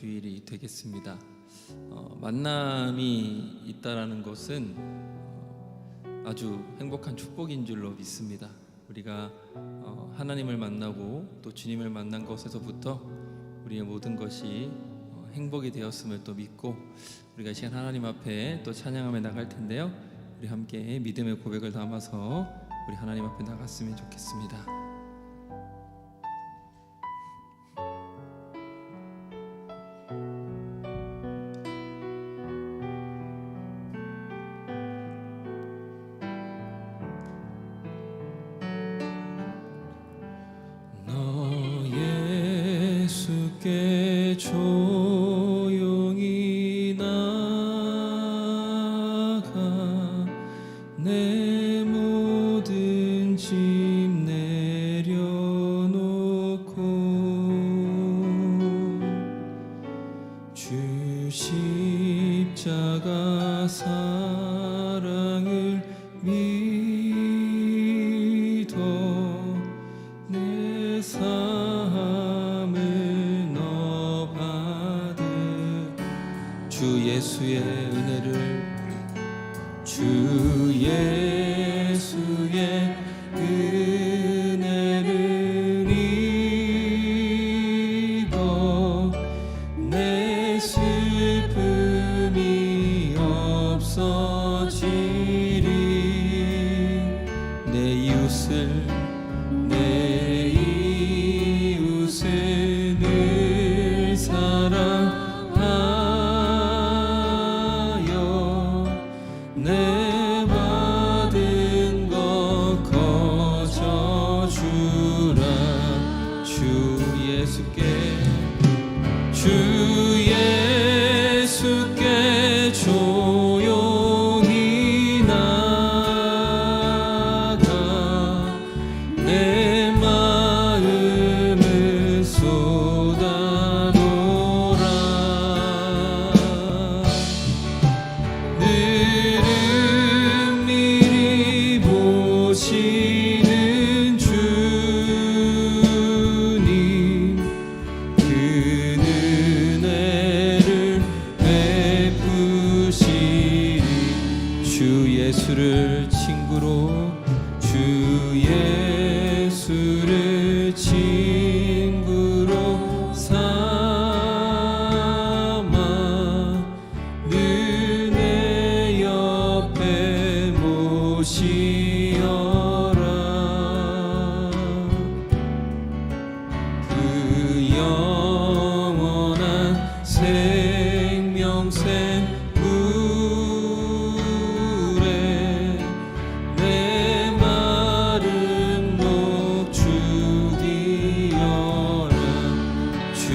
주일이 되겠습니다. 만남이 있다라는 것은 아주 행복한 축복인 줄로 믿습니다. 우리가 하나님을 만나고 또 주님을 만난 것에서부터 우리의 모든 것이 행복이 되었음을 또 믿고 우리가 이 시간 하나님 앞에 또 찬양하며 나갈 텐데요, 우리 함께 믿음의 고백을 담아서 우리 하나님 앞에 나갔으면 좋겠습니다. 예수께 조용히 나가 내 모든 짐 내려놓고 주 십자가 사랑을 믿어 내 삶을 너 받으 주 예수의 은혜를 주 예수의 은혜를 입어 내 슬픔이 없어지리 내 이웃을 늘 사랑하여 내 받은 것 거저주라 주 예수께 조용히 나가 내 마음을 쏟아놓으라 늘은 미리 보시는 주님 그 은혜를 베푸시리 주 예수를 친구로 주 예수를 친구로 삼아 늘 내 옆에 모시어라 그 영원한 생명샘 물에 내 마른 목 죽이어라 주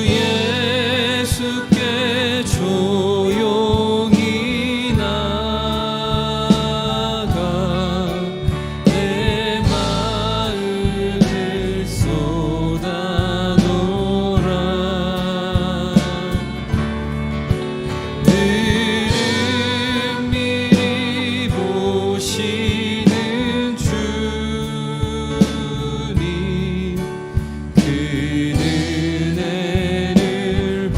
예수께 조용히 나가 내 마음을 쏟아놓으라 늘은 미리 보시는 주님 그 은혜를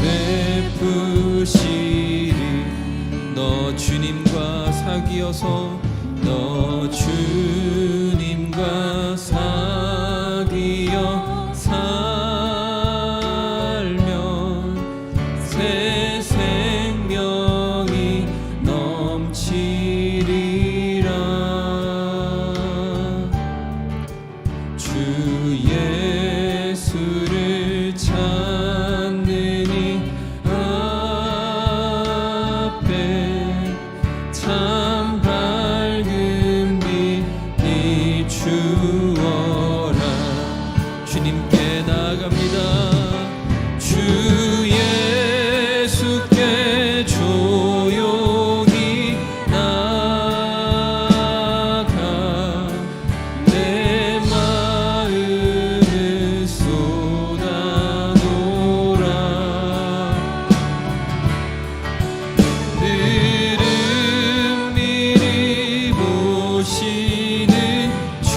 베푸시리 너 주님과 사귀어서 너 주님과 사귀어 살면 새 생명이 넘치리라 주 예수를 찾느니 앞에 참 밝은 빛이 주어라 주님께 나갑니다 주 예수께 조용히 나가 내 마음을 쏟아놓으라 늘은 미리 보시는 주님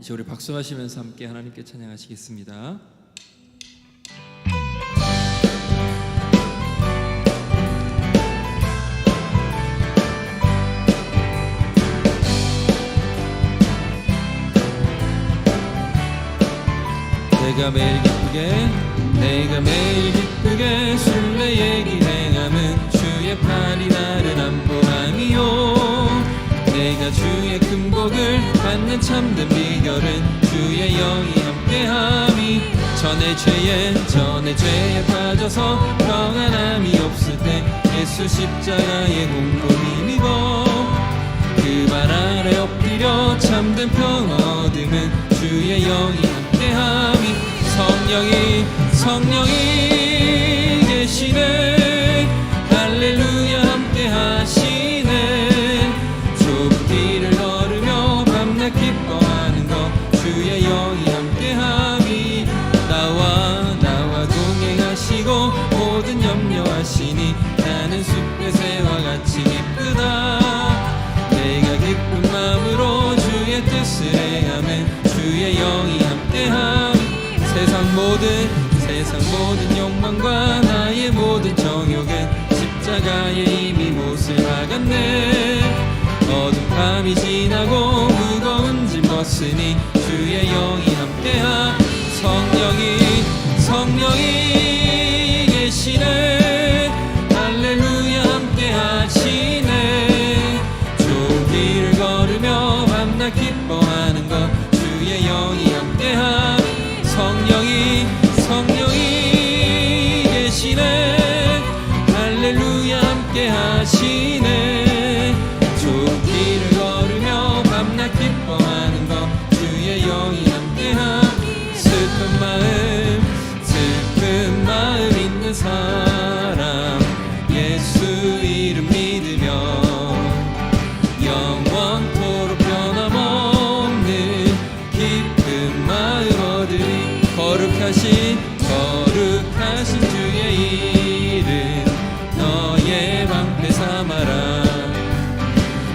같이 우리 박수하시면서 함께 하나님께 찬양하시겠습니다. 내가 매일 기쁘게 순례의 길 행함은 주의 팔이 나를 안보함이요. 내가 주의 큰 복을 받는 참된 비결은 주의 영이 함께함이. 전의 죄에 빠져서 평안함이 없을 때 예수 십자가의 공로 힘입어 그 발 아래 엎드려 참된 평화 얻음은 주의 영이 함께함이. 성령이 계시네. 할렐루야 함께 하시네. 좁은 길을 걸으며 밤낮 기뻐하는 것 주의 영이 함께함이. 나와 동행하시고 모든 염려하시니 나는 숲의 새와 같이 기쁘다. 내가 기쁜 마음으로 주의 뜻을 행하면 주의 영이 함께함. 세상 모든 욕망과 나의 모든 정욕은 십자가에 이미 못을 박았네. 어두운 밤이 지나고 무거운 짐 벗으니 주의 영이 함께함. 성령이 계시네. 할렐루야 함께 하시네. 좋은 길을 걸으며 밤낮 기뻐하는 것 주의 영이 함께함. 성령이 계시네. 할렐루야 함께 하시네. 좋은 길을 걸으며 밤낮 기뻐하는 것 주의 영이 함께함. 슬픈 마음 있는 사람 예수 이름 믿으며 영원토록 변함없는 기쁜 마음 얻으리. 거룩하신 주의 이름 너의 방패 삼아라.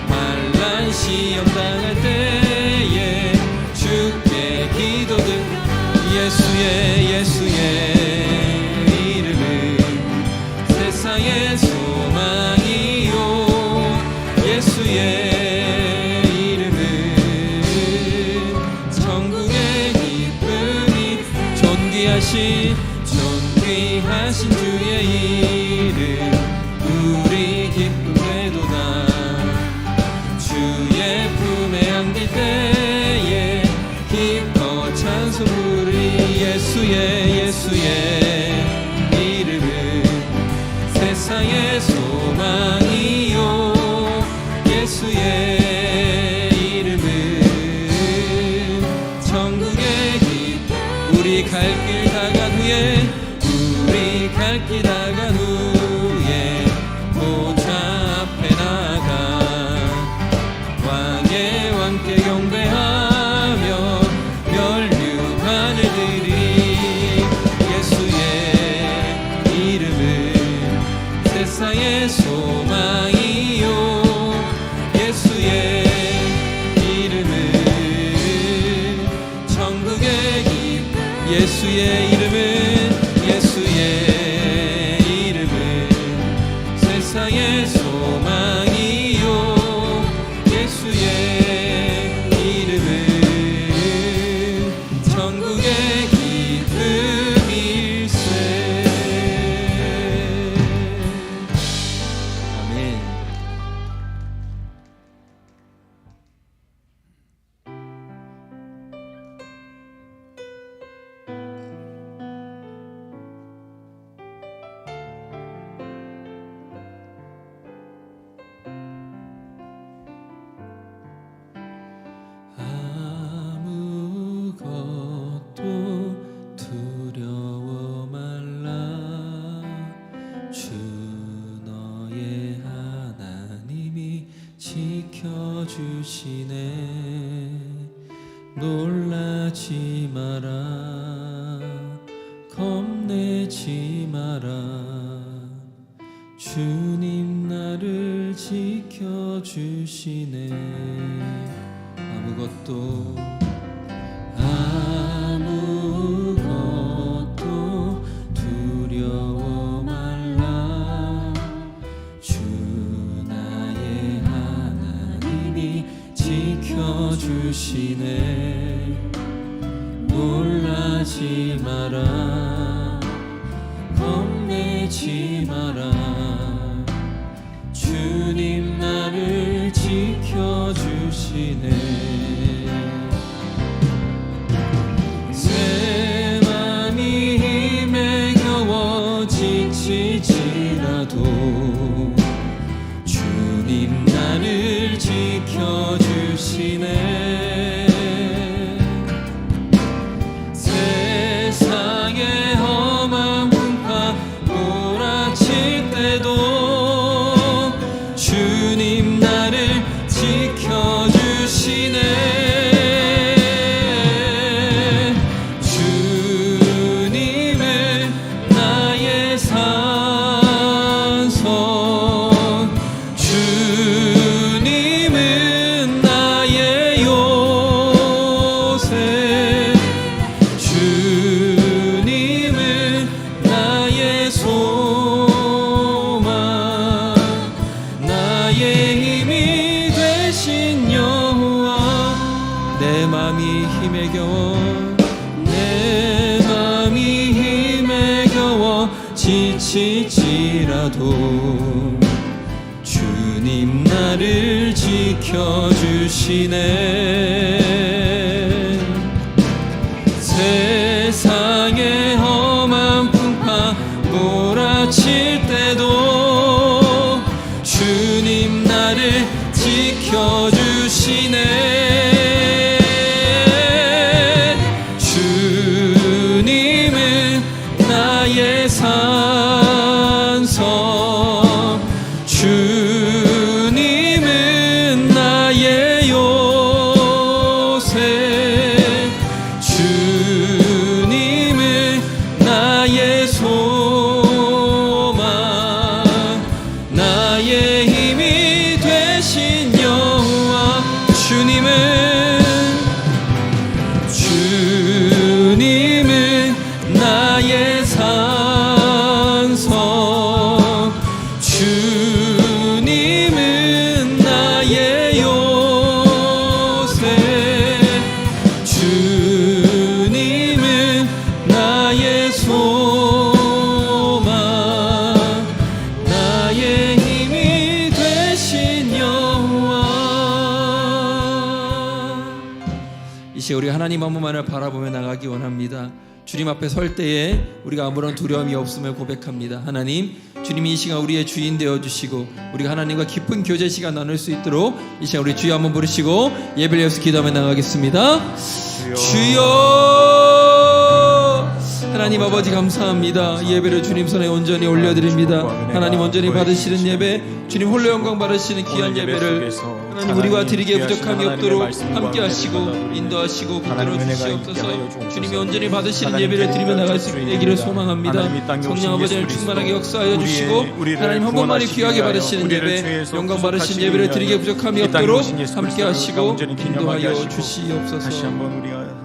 환난 시험 당할 때에 주께 기도들 예수의 이름은 세상의 소망이요. 예수의 이름은 천국의 기쁨이. 존귀하신 주의 이름 우리 기쁨 되도다. 주의 품에 안길 때에 기뻐 찬송 부르리. 예수의 이름은 세상의 소망이요. 예수의 이름은 천국의 길. 우리 갈 길 다간 후에 보좌 앞에 나가 왕의 왕께 경배하며 멸류관을 드리리. 예수의 이름은 세상의 소망이요. 예수의 이름은 천국의 길. 예수의 이름은 세상의 소망이요. 예수의 이름은 천국의 기쁨일세. 아멘. 지켜주시네. 놀라지 마라. 겁내지 마라. 주님 나를 지켜주시네. 지켜주시네. 놀라지 마라, 겁내지 마라. 주님 나를 지켜주시네. 내 맘이 힘에 겨워 지치지라도 주님 나를 지켜주시네. 세상의 험한 풍파 몰아칠 때도 주님 나를 지켜주시네. 지치지라도 주님 나를 지켜주시네. 세상의 험한 풍파 몰아칠 때도 주님 나를 지켜주시네. 주님은 나의 산성, 주님은 나의 요새, 주님은 나의 소망, 나의 힘이 되신 여호와. 주님은 나의 산성, 주님은 나의 요새, 주님은 나의 소망, 나의 힘이 되신 여호와. 이 시간 우리 하나님 한 분만을 바라보며 나가기 원합니다. 주님 앞에 설 때에 우리가 아무런 두려움이 없음을 고백합니다. 하나님, 주님이 이 시간 우리의 주인 되어주시고 우리가 하나님과 깊은 교제 시간 나눌 수 있도록 이 시간 우리 주여 한번 부르시고 예배를 위해서 기도하며 나가겠습니다. 주여. 하나님 아버지 감사합니다. 이 예배를 주님 손에 온전히 올려드립니다. 하나님 온전히 받으시는 예배, 주님 홀로 영광 받으시는 귀한 예배를 하나님 우리와 드리기에 부족함이 없도록 함께 하시고 인도하시고 붙들어 주시옵소서. 주님이 온전히 받으시는 예배를 드리며 나갈 수 있기를 소망합니다. 성령 아버지를 충만하게 역사하여 주시고 하나님 한 번만에 귀하게 받으시는 예배, 영광 받으시는 예배를 드리기에 부족함이 없도록 함께 하시고 인도하여 주시옵소서. 다시 한번 우리가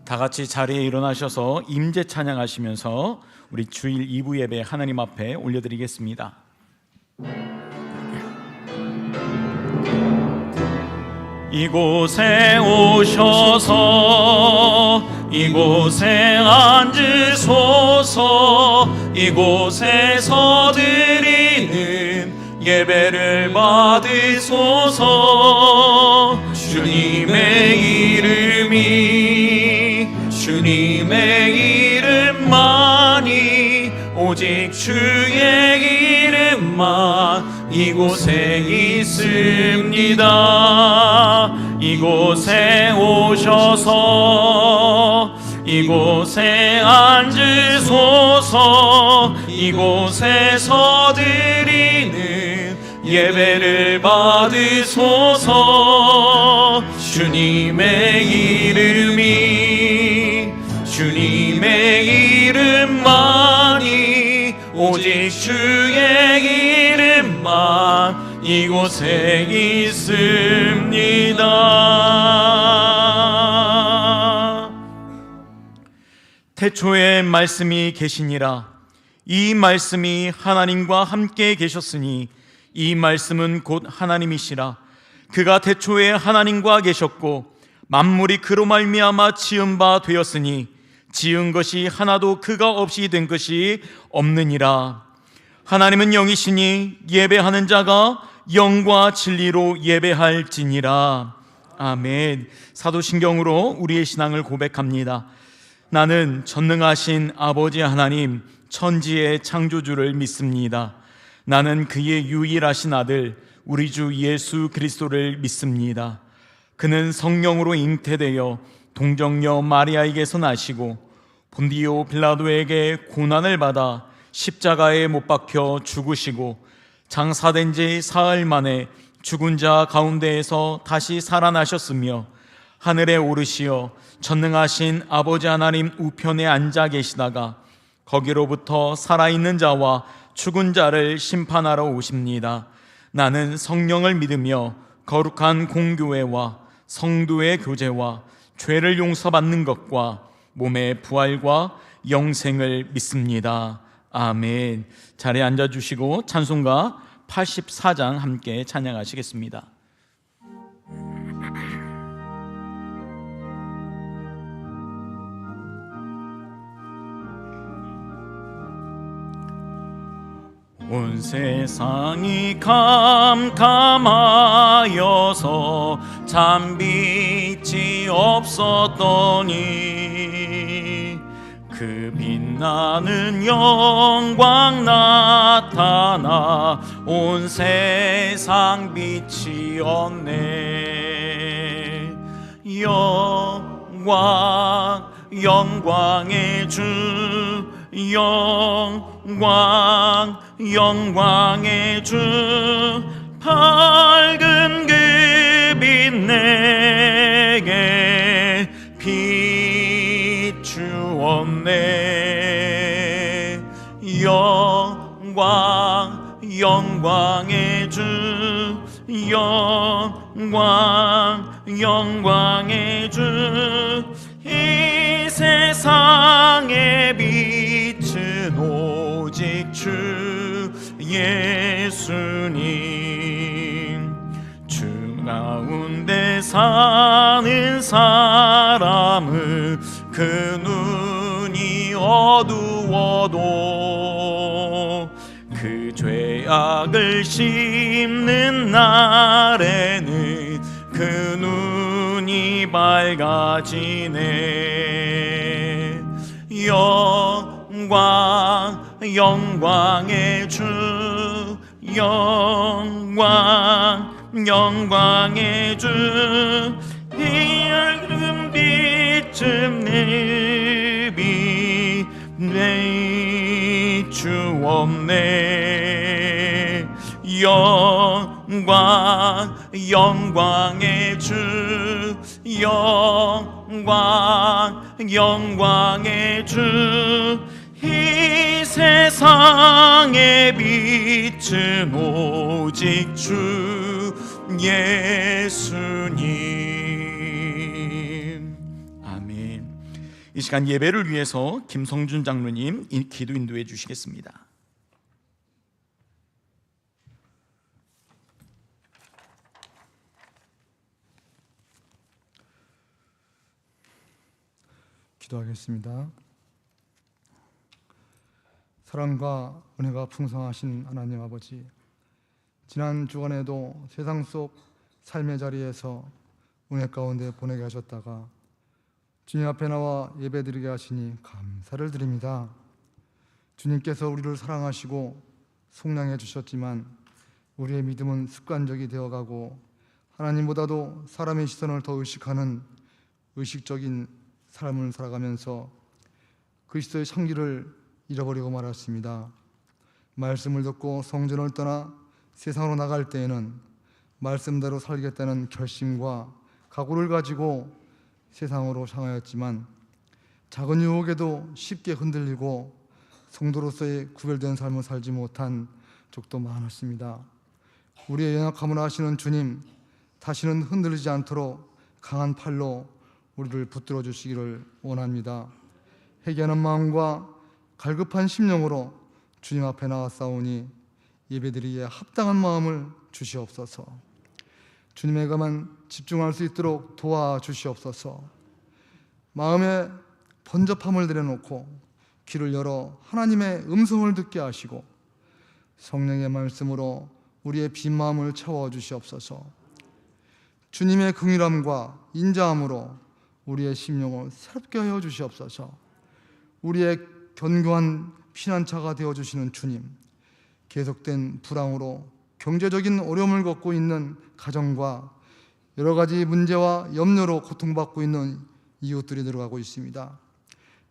다 같이 자리에 일어나셔서 임재 찬양하시면서 우리 주일 2부 예배 하나님 앞에 올려드리겠습니다. 이곳에 오셔서 이곳에 앉으소서. 이곳에서 드리는 예배를 받으소서. 주님의 이름만이 오직 주의 이름만 이곳에 있습니다. 이곳에 오셔서 이곳에 앉으소서. 이곳에서 드리는 예배를 받으소서. 주님의 이름만이 오직 주의 이름만 이곳에 있습니다. 태초에 말씀이 계시니라. 이 말씀이 하나님과 함께 계셨으니 이 말씀은 곧 하나님이시라. 그가 태초에 하나님과 계셨고 만물이 그로 말미암아 지은 바 되었으니 지은 것이 하나도 그가 없이 된 것이 없느니라. 하나님은 영이시니 예배하는 자가 영과 진리로 예배할지니라. 아멘. 사도신경으로 우리의 신앙을 고백합니다. 나는 전능하신 아버지 하나님 천지의 창조주를 믿습니다. 나는 그의 유일하신 아들 우리 주 예수 그리스도를 믿습니다. 그는 성령으로 잉태되어 동정녀 마리아에게서 나시고 본디오 빌라도에게 고난을 받아 십자가에 못 박혀 죽으시고 장사된 지 사흘 만에 죽은 자 가운데에서 다시 살아나셨으며 하늘에 오르시어 전능하신 아버지 하나님 우편에 앉아 계시다가 거기로부터 살아있는 자와 죽은 자를 심판하러 오십니다. 나는 성령을 믿으며 거룩한 공교회와 성도의 교제와 죄를 용서받는 것과 몸의 부활과 영생을 믿습니다. 아멘. 자리에 앉아주시고 찬송가 84장 함께 찬양하시겠습니다. 온 세상이 캄캄하여서 참 빛이 없었더니 그 빛나는 영광 나타나 온 세상 빛이었네. 영광의 주 영광의 주 밝은 그 빛 내게 비추었네. 영광의 주 영광의 주 이 세상의 빛은 오직 주 예수님. 주 가운데 사는 사람은 그 눈이 어두워도 그 죄악을 씹는 날에는 그 눈이 밝아지네. 영광의 주 영광의 주 이 밝은 빛은 비추었네. 영광의 주 영광의 주 이 세상의 빛은 오직 주 예수님. 아멘. 이 시간 예배를 위해서 김성준 장로님 기도 인도해 주시겠습니다. 기도하겠습니다. 사랑과 은혜가 풍성하신 하나님 아버지, 지난 주간에도 세상 속 삶의 자리에서 은혜 가운데 보내게 하셨다가 주님 앞에 나와 예배드리게 하시니 감사를 드립니다. 주님께서 우리를 사랑하시고 속량해 주셨지만 우리의 믿음은 습관적이 되어가고 하나님보다도 사람의 시선을 더 의식하는 의식적인 삶을 살아가면서 그리스도의 향기를 잃어버리고 말았습니다. 말씀을 듣고 성전을 떠나 세상으로 나갈 때에는 말씀대로 살겠다는 결심과 각오를 가지고 세상으로 향하였지만 작은 유혹에도 쉽게 흔들리고 성도로서의 구별된 삶을 살지 못한 적도 많았습니다. 우리의 연약함을 아시는 주님, 다시는 흔들리지 않도록 강한 팔로 우리를 붙들어 주시기를 원합니다. 회개하는 마음과 갈급한 심령으로 주님 앞에 나왔사오니 예배드리기에 합당한 마음을 주시옵소서. 주님에게만 집중할 수 있도록 도와주시옵소서. 마음에 번잡함을 내려놓고 귀를 열어 하나님의 음성을 듣게 하시고 성령의 말씀으로 우리의 빈 마음을 채워주시옵소서. 주님의 긍휼함과 인자함으로 우리의 심령을 새롭게 하여 주시옵소서. 우리의 견고한 피난처가 되어주시는 주님, 계속된 불황으로 경제적인 어려움을 겪고 있는 가정과 여러 가지 문제와 염려로 고통받고 있는 이웃들이 늘어가고 있습니다.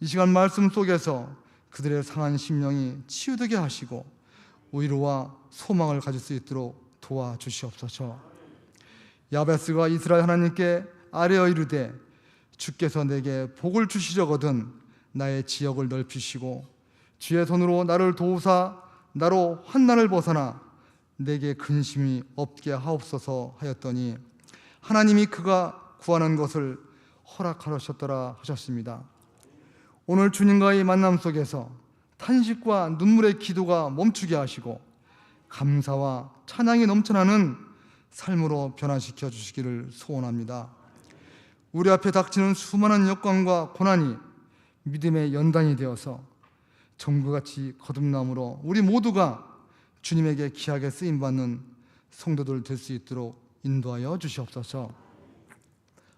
이 시간 말씀 속에서 그들의 상한 심령이 치유되게 하시고 위로와 소망을 가질 수 있도록 도와주시옵소서. 야베스가 이스라엘 하나님께 아뢰어 이르되 주께서 내게 복을 주시려거든 나의 지역을 넓히시고 주의 손으로 나를 도우사 나로 환난을 벗어나 내게 근심이 없게 하옵소서 하였더니 하나님이 그가 구하는 것을 허락하셨더라 하셨습니다. 오늘 주님과의 만남 속에서 탄식과 눈물의 기도가 멈추게 하시고 감사와 찬양이 넘쳐나는 삶으로 변화시켜 주시기를 소원합니다. 우리 앞에 닥치는 수많은 역광과 고난이 믿음의 연단이 되어서 정부같이 거듭남으로 우리 모두가 주님에게 귀하게 쓰임받는 성도들 될 수 있도록 인도하여 주시옵소서.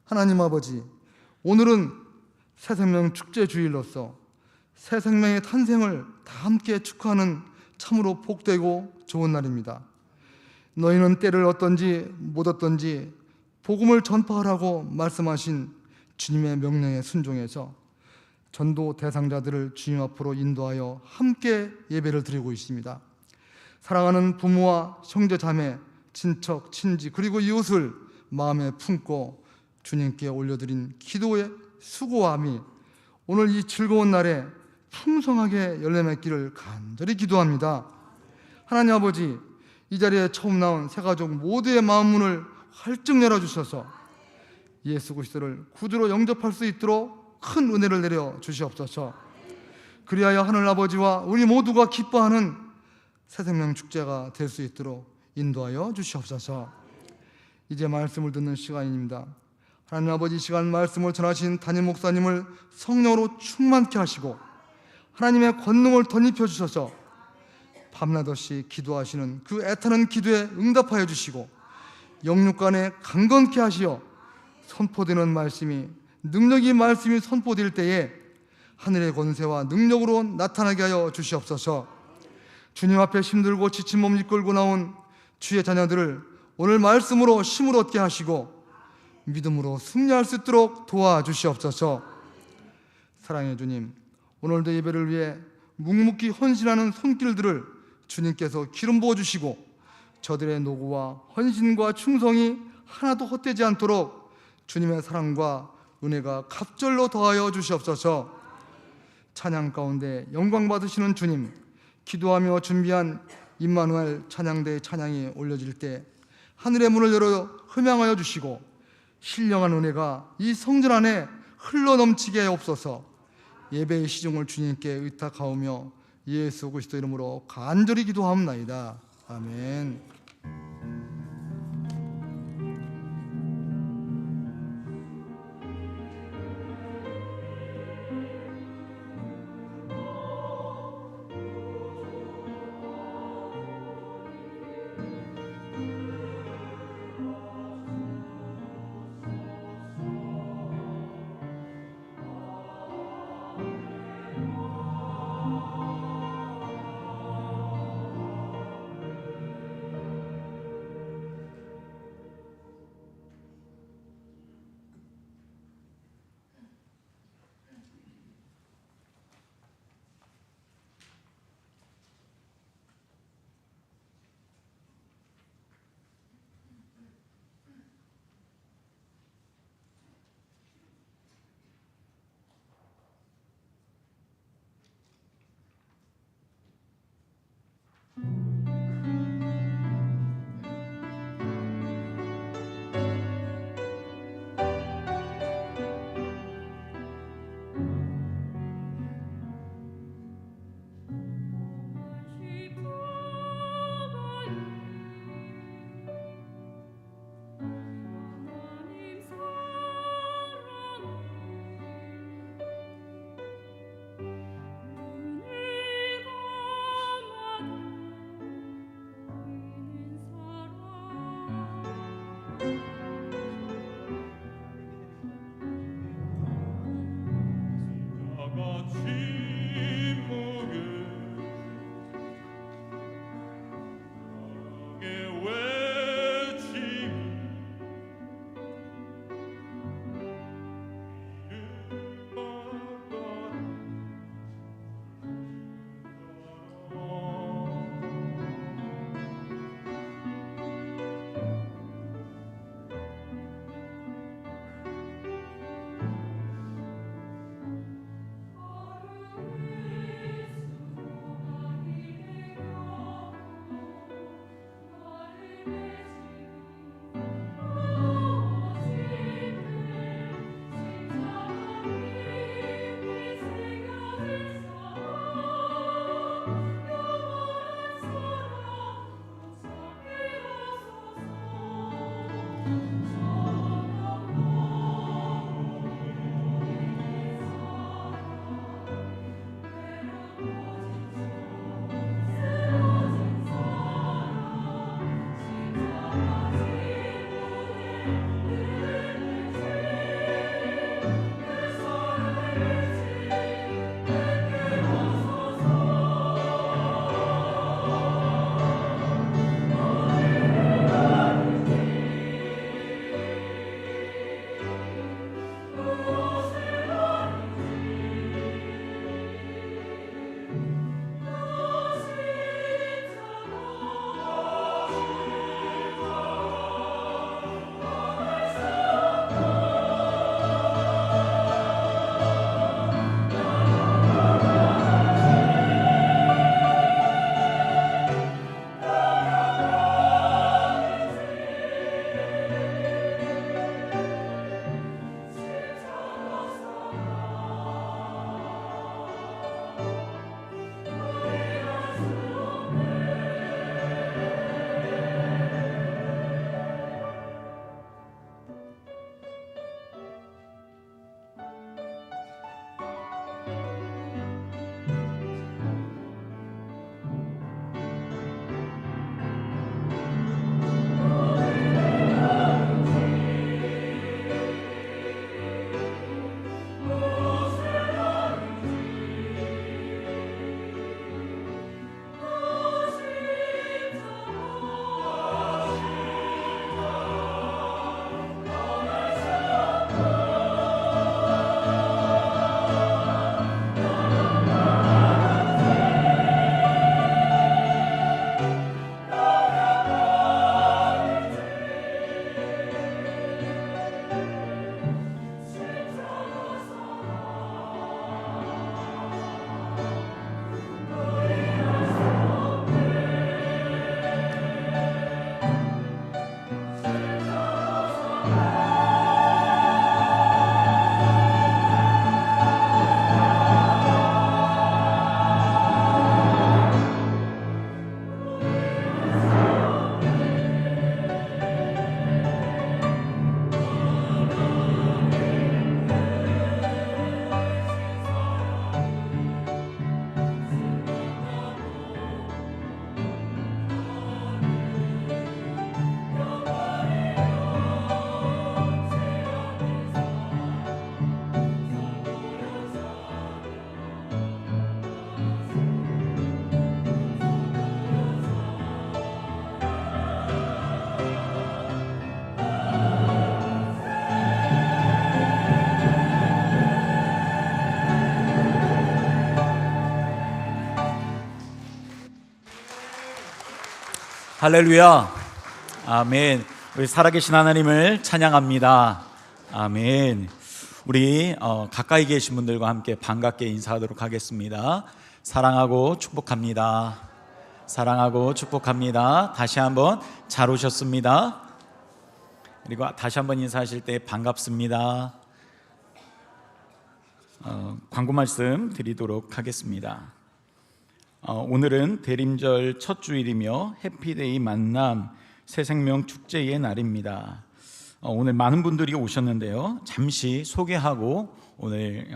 하나님 아버지, 오늘은 새생명 축제 주일로서 새 생명의 탄생을 다 함께 축하하는 참으로 복되고 좋은 날입니다. 너희는 때를 얻든지 못 얻든지 복음을 전파하라고 말씀하신 주님의 명령에 순종해서 전도 대상자들을 주님 앞으로 인도하여 함께 예배를 드리고 있습니다. 사랑하는 부모와 형제 자매, 친척, 친지 그리고 이웃을 마음에 품고 주님께 올려드린 기도의 수고함이 오늘 이 즐거운 날에 풍성하게 열매 맺기를 간절히 기도합니다. 하나님 아버지, 이 자리에 처음 나온 새가족 모두의 마음문을 활짝 열어주셔서 예수 그리스도를 구주로 영접할 수 있도록 큰 은혜를 내려 주시옵소서. 그리하여 하늘 아버지와 우리 모두가 기뻐하는 새생명 축제가 될 수 있도록 인도하여 주시옵소서. 이제 말씀을 듣는 시간입니다. 하나님 아버지, 이 시간 말씀을 전하신 담임 목사님을 성령으로 충만케 하시고 하나님의 권능을 덧입혀 주셔서 밤낮 없이 기도하시는 그 애타는 기도에 응답하여 주시고 영육간에 강건케 하시어 선포되는 말씀이 능력이 말씀이 선포될 때에 하늘의 권세와 능력으로 나타나게 하여 주시옵소서. 주님 앞에 힘들고 지친 몸 이끌고 나온 주의 자녀들을 오늘 말씀으로 힘을 얻게 하시고 믿음으로 승리할 수 있도록 도와주시옵소서. 사랑의 주님, 오늘도 예배를 위해 묵묵히 헌신하는 손길들을 주님께서 기름 부어주시고 저들의 노고와 헌신과 충성이 하나도 헛되지 않도록 주님의 사랑과 은혜가 갑절로 더하여 주시옵소서. 찬양 가운데 영광 받으시는 주님, 기도하며 준비한 임마누엘 찬양대의 찬양이 올려질 때 하늘의 문을 열어 흠양하여 주시고 신령한 은혜가 이 성전 안에 흘러넘치게 하옵소서. 예배의 시종을 주님께 의탁하오며 예수 그리스도 이름으로 간절히 기도하옵나이다. 아멘. 할렐루야. 아멘. 우리 살아계신 하나님을 찬양합니다. 아멘. 우리 가까이 계신 분들과 함께 반갑게 인사하도록 하겠습니다. 사랑하고 축복합니다. 사랑하고 축복합니다. 다시 한번 잘 오셨습니다. 그리고 다시 한번 인사하실 때 반갑습니다. 광고 말씀 드리도록 하겠습니다. 오늘은 대림절 첫 주일이며 해피데이 만남 새생명 축제의 날입니다. 오늘 많은 분들이 오셨는데요. 잠시 소개하고 오늘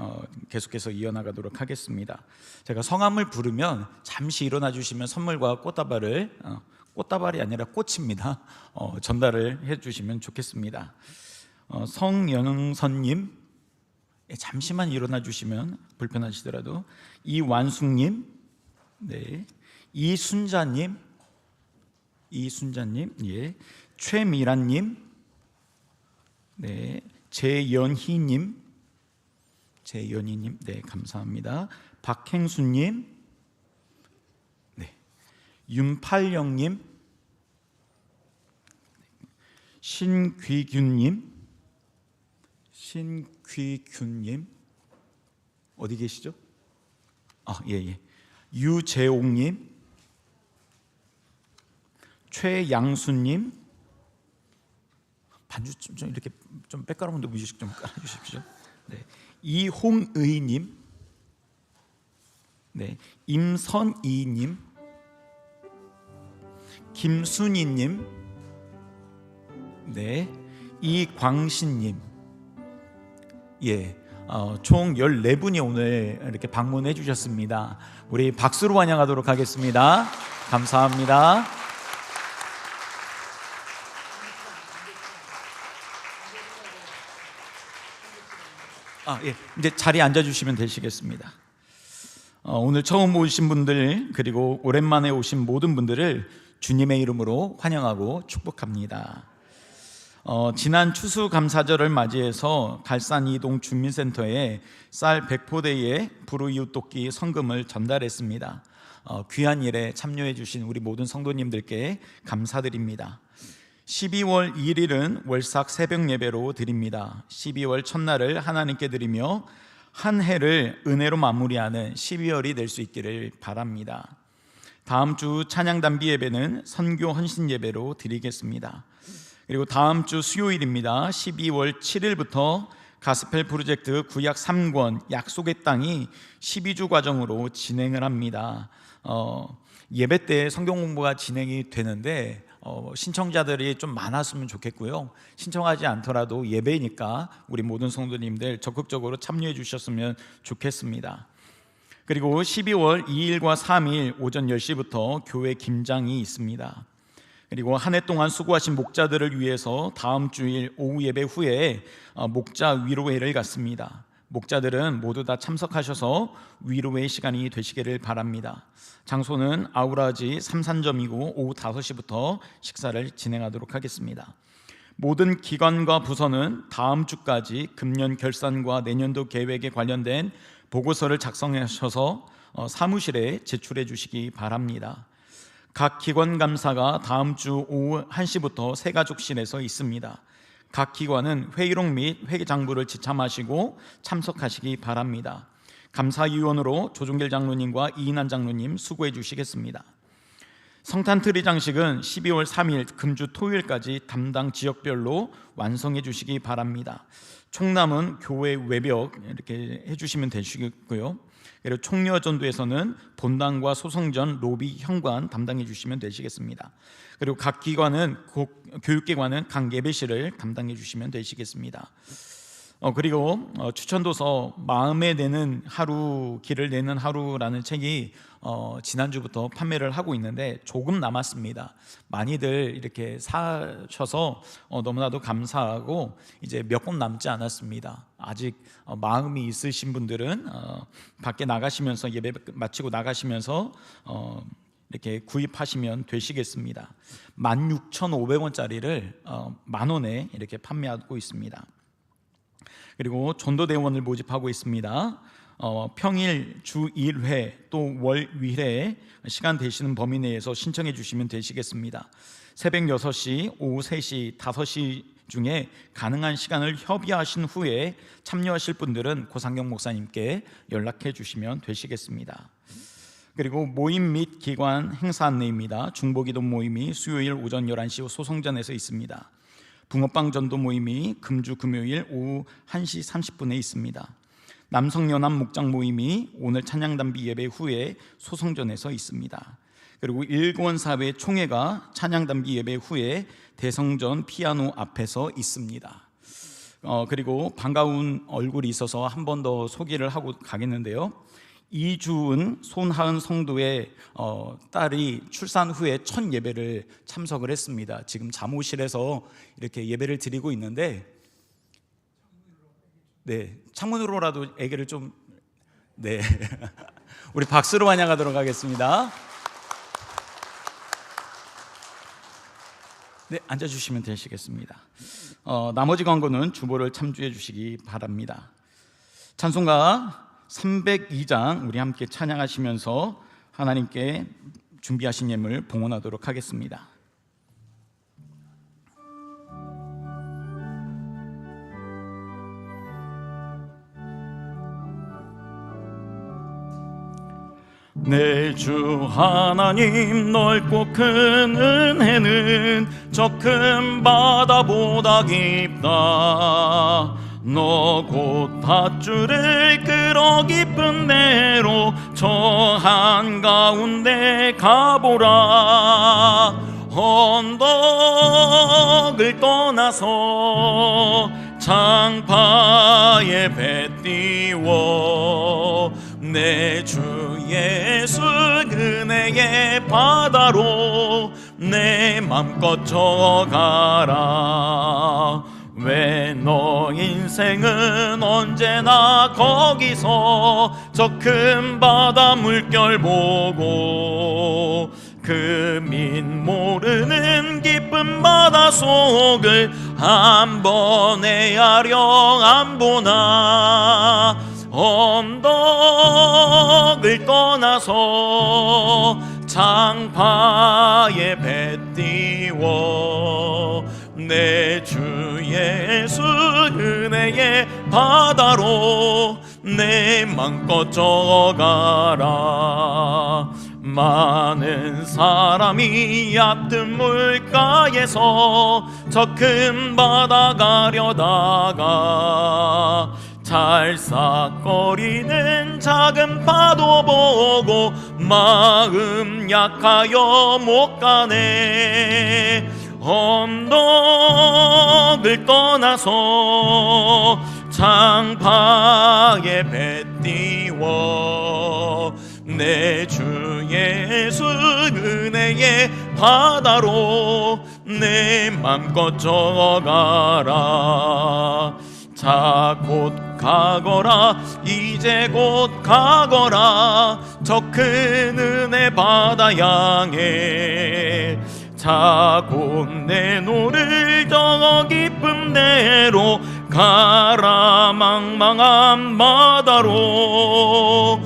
계속해서 이어나가도록 하겠습니다. 제가 성함을 부르면 잠시 일어나 주시면 선물과 꽃다발을 꽃다발이 아니라 꽃입니다. 전달을 해주시면 좋겠습니다. 성영선님, 잠시만 일어나 주시면 불편하시더라도, 이완숙님, 네, 이순자님, 예, 최미란님, 네, 재연희님, 네, 감사합니다. 박행수님, 네, 윤팔영님, 신귀균님, 어디 계시죠? 예. 유재옥님, 최양수님, 반주 좀 이렇게 좀 백그라운드 뮤직 좀 깔아주십시오. 네, 이홍의님, 네, 임선이님, 김순희님, 네, 이광신님, 예, 총 14분이 오늘 이렇게 방문해 주셨습니다. 우리 박수로 환영하도록 하겠습니다. 감사합니다. 예, 이제 자리에 앉아주시면 되시겠습니다. 오늘 처음 오신 분들 그리고 오랜만에 오신 모든 분들을 주님의 이름으로 환영하고 축복합니다. 지난 추수감사절을 맞이해서 갈산 이동 주민센터에 쌀 100포대의 불우이웃돕기 성금을 전달했습니다. 귀한 일에 참여해 주신 우리 모든 성도님들께 감사드립니다. 12월 1일은 월삭 새벽 예배로 드립니다. 12월 첫날을 하나님께 드리며 한 해를 은혜로 마무리하는 12월이 될 수 있기를 바랍니다. 다음 주 찬양 단비 예배는 선교 헌신 예배로 드리겠습니다. 그리고 다음 주 수요일입니다. 12월 7일부터 가스펠 프로젝트 구약 3권 약속의 땅이 12주 과정으로 진행을 합니다. 예배 때 성경 공부가 진행이 되는데 신청자들이 좀 많았으면 좋겠고요. 신청하지 않더라도 예배니까 우리 모든 성도님들 적극적으로 참여해 주셨으면 좋겠습니다. 그리고 12월 2일과 3일 오전 10시부터 교회 김장이 있습니다. 그리고 한 해 동안 수고하신 목자들을 위해서 다음 주일 오후 예배 후에 목자 위로회를 갖습니다. 목자들은 모두 다 참석하셔서 위로회의 시간이 되시기를 바랍니다. 장소는 아우라지 삼산점이고 오후 5시부터 식사를 진행하도록 하겠습니다. 모든 기관과 부서는 다음 주까지 금년 결산과 내년도 계획에 관련된 보고서를 작성하셔서 사무실에 제출해 주시기 바랍니다. 각 기관 감사가 다음 주 오후 1시부터 새가족실에서 있습니다. 각 기관은 회의록 및 회계장부를 지참하시고 참석하시기 바랍니다. 감사위원으로 조종길 장로님과 이인한 장로님 수고해 주시겠습니다. 성탄 트리 장식은 12월 3일 금주 토요일까지 담당 지역별로 완성해 주시기 바랍니다. 총남은 교회 외벽 이렇게 해주시면 되시고요. 그리고 총리전도에서는 본당과 소성전, 로비, 현관 담당해 주시면 되시겠습니다. 그리고 각 기관은 교육기관은 각 예배실을 담당해 주시면 되시겠습니다. 그리고 추천도서 마음에 내는 하루, 길을 내는 하루라는 책이 지난주부터 판매를 하고 있는데 조금 남았습니다. 많이들 이렇게 사셔서 너무나도 감사하고 이제 몇 권 남지 않았습니다. 아직 마음이 있으신 분들은 밖에 나가시면서 예배 마치고 나가시면서 이렇게 구입하시면 되시겠습니다. 16,500원짜리를 만원에 이렇게 판매하고 있습니다. 그리고 전도대원을 모집하고 있습니다. 평일 주 1회 또 월 위회 시간 되시는 범위 내에서 신청해 주시면 되시겠습니다. 새벽 6시, 오후 3시, 5시 중에 가능한 시간을 협의하신 후에 참여하실 분들은 고상경 목사님께 연락해 주시면 되시겠습니다. 그리고 모임 및 기관 행사 안내입니다. 중보기도 모임이 수요일 오전 11시 소성전에서 있습니다. 붕어빵 전도 모임이 금주 금요일 오후 1시 30분에 있습니다. 남성연합 목장 모임이 오늘 찬양단비 예배 후에 소성전에서 있습니다. 그리고 일권사회 총회가 찬양단비 예배 후에 대성전 피아노 앞에서 있습니다. 그리고 반가운 얼굴이 있어서 한 번 더 소개를 하고 가겠는데요. 이주은 손하은 성도의 딸이 출산 후에 첫 예배를 참석을 했습니다. 지금 잠옷실에서 이렇게 예배를 드리고 있는데, 네, 창문으로라도 아기를 좀, 네, 우리 박수로 환영하도록 하겠습니다. 네, 앉아주시면 되시겠습니다. 나머지 광고는 주보를 참조해 주시기 바랍니다. 찬송가 302장 우리 함께 찬양하시면서 하나님께 준비하신 예물 봉헌하도록 하겠습니다. 내 주 하나님 넓고 큰 은혜는 저 큰 바다보다 깊다. 너 곧 밧줄을 끌어 깊은 데로 저 한가운데 가보라. 언덕을 떠나서 장파에 배 띄워 내 주 예수 은혜의 바다로 내 맘껏 저가라. 왜 너 인생은 언제나 거기서 저 큰 바다 물결 보고 그 민 모르는 깊은 바다 속을 한 번에 아령 안 보나. 언덕을 떠나서 장파에 배 띄워 내 주 예수 은혜의 바다로 내 맘껏 저가라. 많은 사람이 얕은 물가에서 저 큰 바다 가려다가 찰싹거리는 작은 파도 보고 마음 약하여 못 가네. 언덕을 떠나서 장파에 배 띄워 내 주 예수 은혜의 바다로 내 맘껏 저가라. 자 곧 가거라. 이제 곧 가거라. 저 큰 은혜 바다 향해. 자 곧 내 노를 저 깊은 데로 가라. 망망한 바다로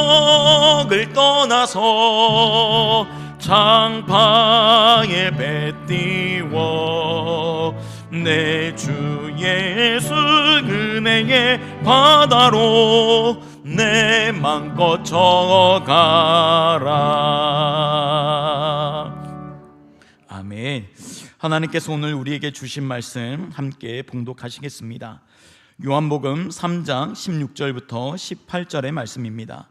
언덕을 떠나서 장파에 배 띄워 내 주 예수 은혜의 바다로 내 맘껏 저가라. 아멘. 하나님께서 오늘 우리에게 주신 말씀 함께 봉독하시겠습니다. 요한복음 3장 16절부터 18절의 말씀입니다.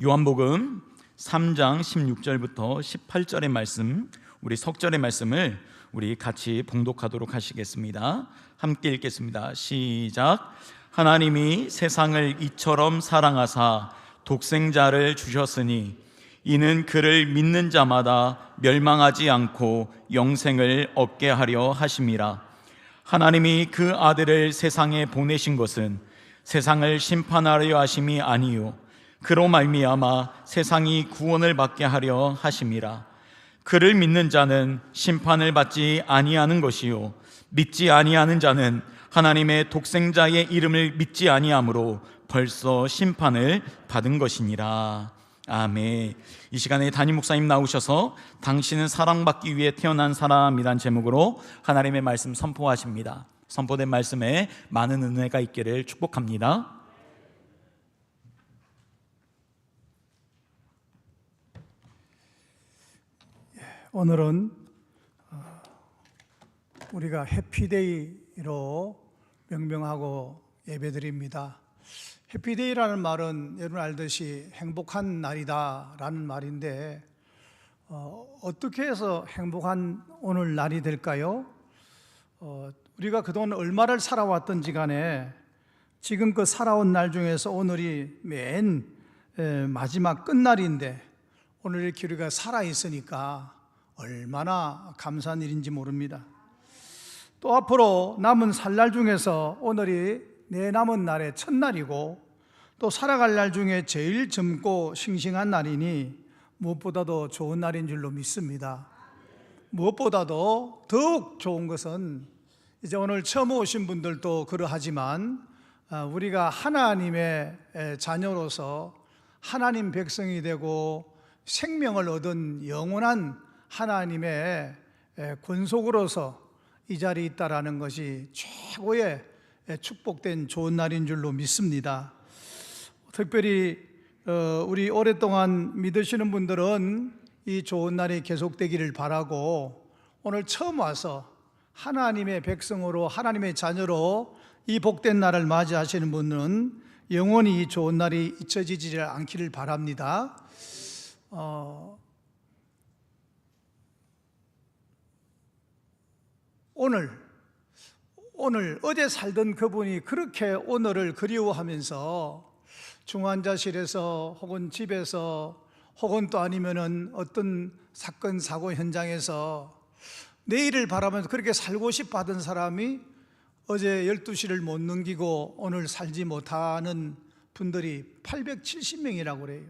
요한복음 3장 16절부터 18절의 말씀, 우리 석절의 말씀을 우리 같이 봉독하도록 하시겠습니다. 함께 읽겠습니다. 시작. 하나님이 세상을 이처럼 사랑하사 독생자를 주셨으니 이는 그를 믿는 자마다 멸망하지 않고 영생을 얻게 하려 하심이라. 하나님이 그 아들을 세상에 보내신 것은 세상을 심판하려 하심이 아니요 그로 말미암아 세상이 구원을 받게 하려 하심이라. 그를 믿는 자는 심판을 받지 아니하는 것이요 믿지 아니하는 자는 하나님의 독생자의 이름을 믿지 아니함으로 벌써 심판을 받은 것이니라. 아멘. 이 시간에 담임 목사님 나오셔서 당신은 사랑받기 위해 태어난 사람이란 제목으로 하나님의 말씀 선포하십니다. 선포된 말씀에 많은 은혜가 있기를 축복합니다. 오늘은 우리가 해피데이로 명명하고 예배드립니다. 해피데이라는 말은 여러분 알듯이 행복한 날이다라는 말인데 어떻게 해서 행복한 오늘 날이 될까요? 우리가 그동안 얼마를 살아왔던지 간에 지금껏 살아온 날 중에서 오늘이 맨 마지막 끝날인데 오늘 이렇게 우리가 살아있으니까 얼마나 감사한 일인지 모릅니다. 또 앞으로 남은 살날 중에서 오늘이 내 남은 날의 첫날이고 또 살아갈 날 중에 제일 젊고 싱싱한 날이니 무엇보다도 좋은 날인 줄로 믿습니다. 무엇보다도 더욱 좋은 것은 이제 오늘 처음 오신 분들도 그러하지만 우리가 하나님의 자녀로서 하나님 백성이 되고 생명을 얻은 영원한 하나님의 권속으로서 이 자리에 있다라는 것이 최고의 축복된 좋은 날인 줄로 믿습니다. 특별히 우리 오랫동안 믿으시는 분들은 이 좋은 날이 계속되기를 바라고 오늘 처음 와서 하나님의 백성으로 하나님의 자녀로 이 복된 날을 맞이하시는 분은 영원히 이 좋은 날이 잊혀지지 않기를 바랍니다. 오늘 어제 살던 그분이 그렇게 오늘을 그리워하면서 중환자실에서 혹은 집에서 혹은 또 아니면은 어떤 사건 사고 현장에서 내일을 바라면서 그렇게 살고 싶어 하던 사람이 어제 12시를 못 넘기고 오늘 살지 못하는 분들이 870명이라고 그래요.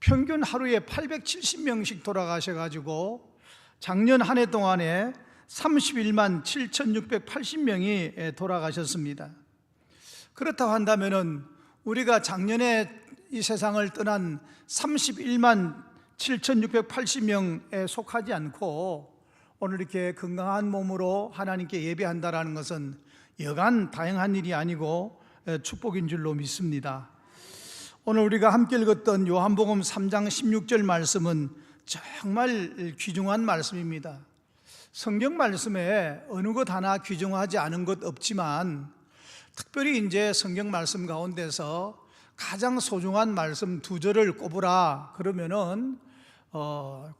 평균 하루에 870명씩 돌아가셔가지고 작년 한 해 동안에 31만 7,680명이 돌아가셨습니다. 그렇다고 한다면은 우리가 작년에 이 세상을 떠난 31만 7,680명에 속하지 않고 오늘 이렇게 건강한 몸으로 하나님께 예배한다라는 것은 여간 다행한 일이 아니고 축복인 줄로 믿습니다. 오늘 우리가 함께 읽었던 요한복음 3장 16절 말씀은 정말 귀중한 말씀입니다. 성경 말씀에 어느 것 하나 귀중하지 않은 것 없지만 특별히 이제 성경 말씀 가운데서 가장 소중한 말씀 두 절을 꼽으라 그러면은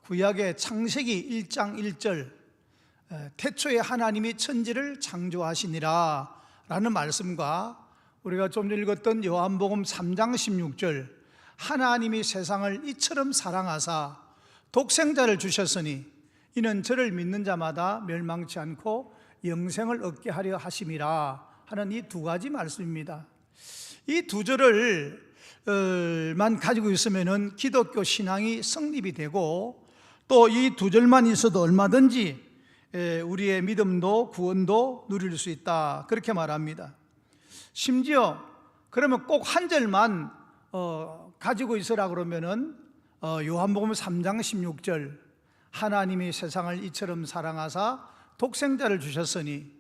구약의 창세기 1장 1절 태초에 하나님이 천지를 창조하시니라 라는 말씀과 우리가 좀 전에 읽었던 요한복음 3장 16절 하나님이 세상을 이처럼 사랑하사 독생자를 주셨으니 이는 저를 믿는 자마다 멸망치 않고 영생을 얻게 하려 하심이라 하는 이 두 가지 말씀입니다. 이 두 절을 만 가지고 있으면은 기독교 신앙이 성립이 되고 또 이 두 절만 있어도 얼마든지 우리의 믿음도 구원도 누릴 수 있다 그렇게 말합니다. 심지어 그러면 꼭 한 절만 가지고 있으라 그러면은 요한복음 3장 16절 하나님이 세상을 이처럼 사랑하사 독생자를 주셨으니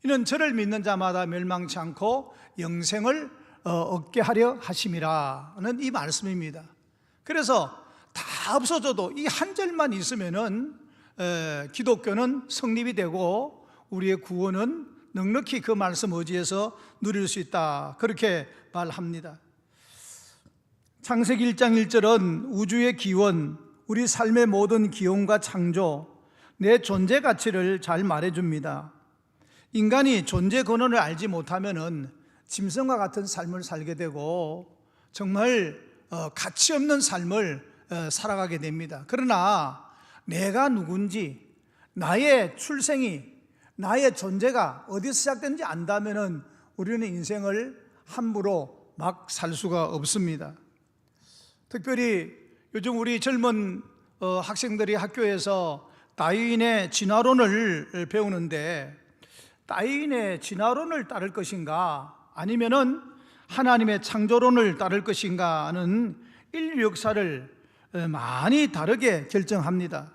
이는 저를 믿는 자마다 멸망치 않고 영생을 얻게 하려 하심이라는 이 말씀입니다. 그래서 다 없어져도 이 한 절만 있으면은 기독교는 성립이 되고 우리의 구원은 넉넉히 그 말씀 의지에서 누릴 수 있다 그렇게 말합니다. 창세기 1장 1절은 우주의 기원, 우리 삶의 모든 기원과 창조, 내 존재 가치를 잘 말해줍니다. 인간이 존재 근원을 알지 못하면은 짐승과 같은 삶을 살게 되고 정말 가치 없는 삶을 살아가게 됩니다. 그러나 내가 누군지, 나의 출생이, 나의 존재가 어디서 시작되는지 안다면은 우리는 인생을 함부로 막 살 수가 없습니다. 특별히 요즘 우리 젊은 학생들이 학교에서 다윈의 진화론을 배우는데 따윈의 진화론을 따를 것인가 아니면은 하나님의 창조론을 따를 것인가 하는 인류 역사를 많이 다르게 결정합니다.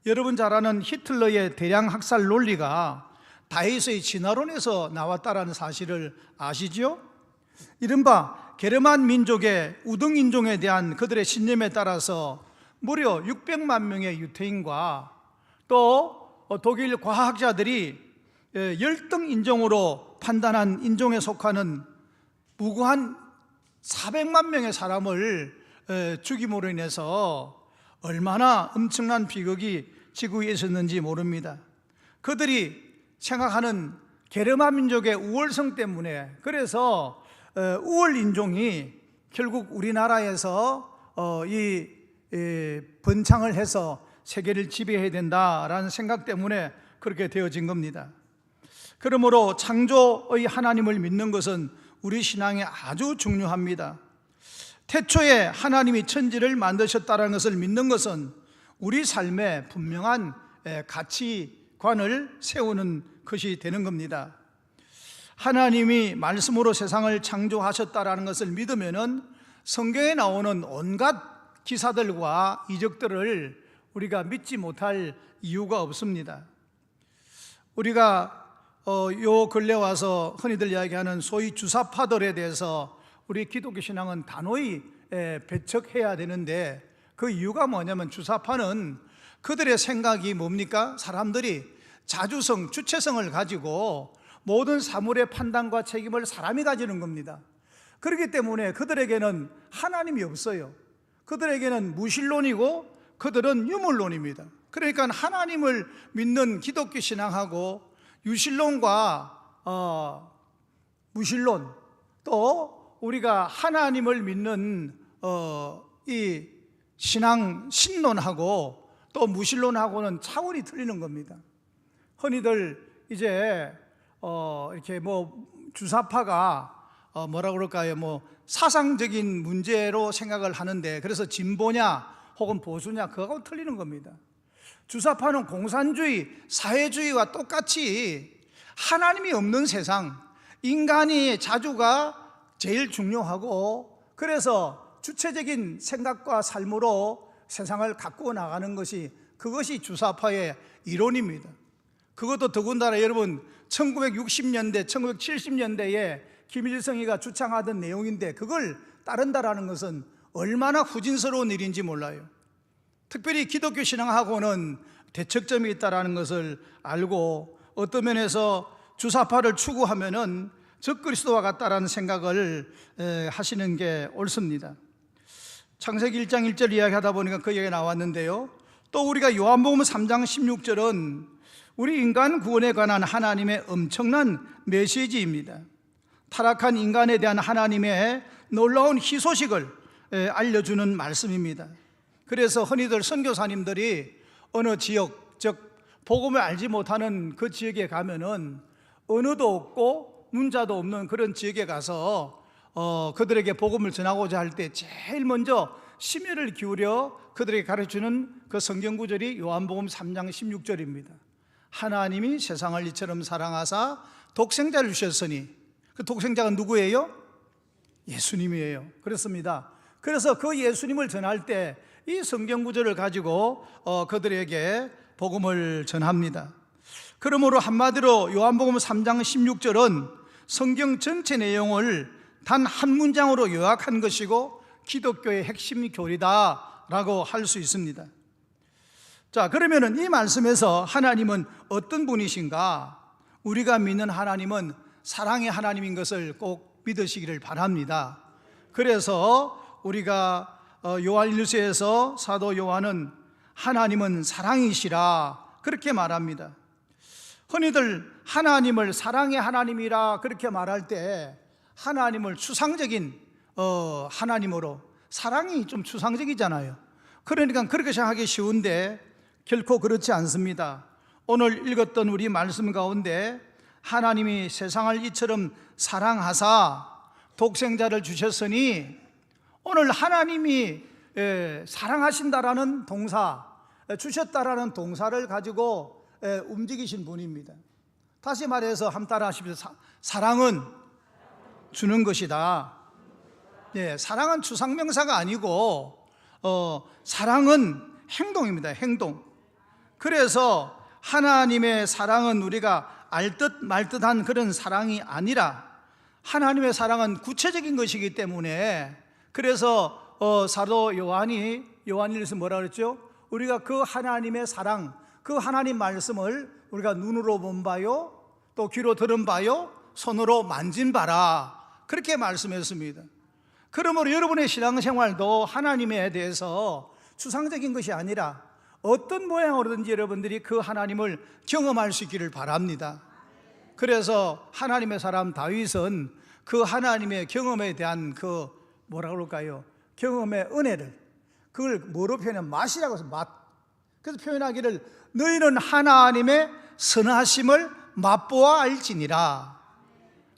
여러분 잘 아는 히틀러의 대량 학살 논리가 다윗의 진화론에서 나왔다라는 사실을 아시죠? 이른바 게르만 민족의 우등 인종에 대한 그들의 신념에 따라서 무려 600만 명의 유태인과 또 독일 과학자들이 열등 인종으로 판단한 인종에 속하는 무고한 400만 명의 사람을 죽임으로 인해서 얼마나 엄청난 비극이 지구에 있었는지 모릅니다. 그들이 생각하는 게르만 민족의 우월성 때문에, 그래서 우월 인종이 결국 우리나라에서 이 번창을 해서 세계를 지배해야 된다라는 생각 때문에 그렇게 되어진 겁니다. 그러므로 창조의 하나님을 믿는 것은 우리 신앙에 아주 중요합니다. 태초에 하나님이 천지를 만드셨다는 것을 믿는 것은 우리 삶에 분명한 가치관을 세우는 것이 되는 겁니다. 하나님이 말씀으로 세상을 창조하셨다는 것을 믿으면은 성경에 나오는 온갖 기사들과 이적들을 우리가 믿지 못할 이유가 없습니다. 우리가 요 근래 와서 흔히들 이야기하는 소위 주사파들에 대해서 우리 기독교 신앙은 단호히 배척해야 되는데, 그 이유가 뭐냐면 주사파는 그들의 생각이 뭡니까? 사람들이 자주성, 주체성을 가지고 모든 사물의 판단과 책임을 사람이 가지는 겁니다. 그렇기 때문에 그들에게는 하나님이 없어요. 그들에게는 무신론이고 그들은 유물론입니다. 그러니까 하나님을 믿는 기독교 신앙하고 유신론과 무신론, 또 우리가 하나님을 믿는 이 신앙 신론하고 또 무신론하고는 차원이 틀리는 겁니다. 흔히들 이제 이렇게 뭐 주사파가 뭐라 그럴까요? 뭐 사상적인 문제로 생각을 하는데, 그래서 진보냐 혹은 보수냐 그거하고 틀리는 겁니다. 주사파는 공산주의, 사회주의와 똑같이 하나님이 없는 세상, 인간이 자주가 제일 중요하고, 그래서 주체적인 생각과 삶으로 세상을 가꾸어 나가는 것이, 그것이 주사파의 이론입니다. 그것도 더군다나 여러분 1960년대, 1970년대에 김일성이가 주창하던 내용인데 그걸 따른다라는 것은 얼마나 후진스러운 일인지 몰라요. 특별히 기독교 신앙하고는 대척점이 있다는 것을 알고, 어떤 면에서 주사파를 추구하면은 적그리스도와 같다라는 생각을 하시는 게 옳습니다. 창세기 1장 1절 이야기하다 보니까 그 얘기가 나왔는데요, 또 우리가 요한복음 3장 16절은 우리 인간 구원에 관한 하나님의 엄청난 메시지입니다. 타락한 인간에 대한 하나님의 놀라운 희소식을 알려주는 말씀입니다. 그래서 흔히들 선교사님들이 어느 지역, 즉 복음을 알지 못하는 그 지역에 가면은 언어도 없고 문자도 없는 그런 지역에 가서 그들에게 복음을 전하고자 할 때 제일 먼저 심혈을 기울여 그들에게 가르치는 그 성경 구절이 요한복음 3장 16절입니다. 하나님이 세상을 이처럼 사랑하사 독생자를 주셨으니, 그 독생자가 누구예요? 예수님이에요. 그렇습니다. 그래서 그 예수님을 전할 때 이 성경 구절을 가지고 그들에게 복음을 전합니다. 그러므로 한마디로 요한복음 3장 16절은 성경 전체 내용을 단 한 문장으로 요약한 것이고 기독교의 핵심 교리다라고 할 수 있습니다. 자, 그러면은 이 말씀에서 하나님은 어떤 분이신가? 우리가 믿는 하나님은 사랑의 하나님인 것을 꼭 믿으시기를 바랍니다. 그래서 우리가 요한일서에서 사도 요한은 하나님은 사랑이시라 그렇게 말합니다. 흔히들 하나님을 사랑의 하나님이라 그렇게 말할 때 하나님을 추상적인 하나님으로, 사랑이 좀 추상적이잖아요. 그러니까 그렇게 생각하기 쉬운데 결코 그렇지 않습니다. 오늘 읽었던 우리 말씀 가운데 하나님이 세상을 이처럼 사랑하사 독생자를 주셨으니, 오늘 하나님이 사랑하신다라는 동사, 주셨다라는 동사를 가지고 움직이신 분입니다. 다시 말해서 한번 따라 하십시오. 사랑은 주는 것이다. 예, 사랑은 추상명사가 아니고 사랑은 행동입니다. 행동. 그래서 하나님의 사랑은 우리가 알듯 말듯한 그런 사랑이 아니라 하나님의 사랑은 구체적인 것이기 때문에, 그래서 사도 요한일서 뭐라 그랬죠? 우리가 그 하나님의 사랑, 그 하나님 말씀을 우리가 눈으로 본 바요, 또 귀로 들은 바요, 손으로 만진 바라, 그렇게 말씀했습니다. 그러므로 여러분의 신앙생활도 하나님에 대해서 추상적인 것이 아니라 어떤 모양으로든지 여러분들이 그 하나님을 경험할 수 있기를 바랍니다. 그래서 하나님의 사람 다윗은 그 하나님의 경험에 대한 그 뭐라 그럴까요? 경험의 은혜를, 그걸 뭐로 표현하면 맛이라고 해서 맛. 그래서 표현하기를 너희는 하나님의 선하심을 맛보아 알지니라.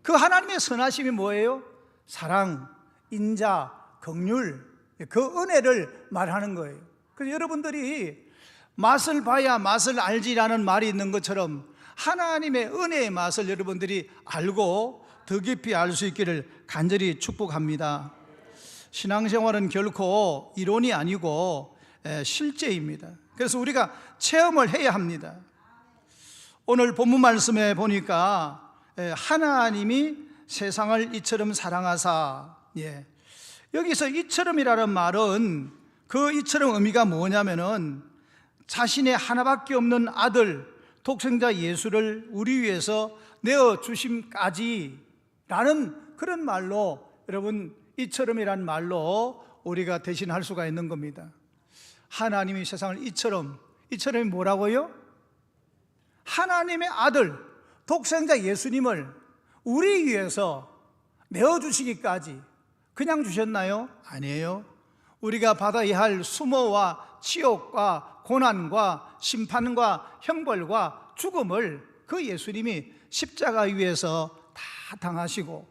그 하나님의 선하심이 뭐예요? 사랑, 인자, 긍휼, 그 은혜를 말하는 거예요. 그래서 여러분들이 맛을 봐야 맛을 알지라는 말이 있는 것처럼 하나님의 은혜의 맛을 여러분들이 알고 더 깊이 알 수 있기를 간절히 축복합니다. 신앙생활은 결코 이론이 아니고 실제입니다. 그래서 우리가 체험을 해야 합니다. 오늘 본문 말씀에 보니까 하나님이 세상을 이처럼 사랑하사, 여기서 이처럼이라는 말은 그 이처럼 의미가 뭐냐면은 자신의 하나밖에 없는 아들 독생자 예수를 우리 위해서 내어주심까지 라는 그런 말로, 여러분 이처럼이란 말로 우리가 대신할 수가 있는 겁니다. 하나님이 세상을 이처럼이 뭐라고요? 하나님의 아들 독생자 예수님을 우리 위해서 내어주시기까지. 그냥 주셨나요? 아니에요. 우리가 받아야 할 수모와 치욕과 고난과 심판과 형벌과 죽음을 그 예수님이 십자가 위에서 다 당하시고,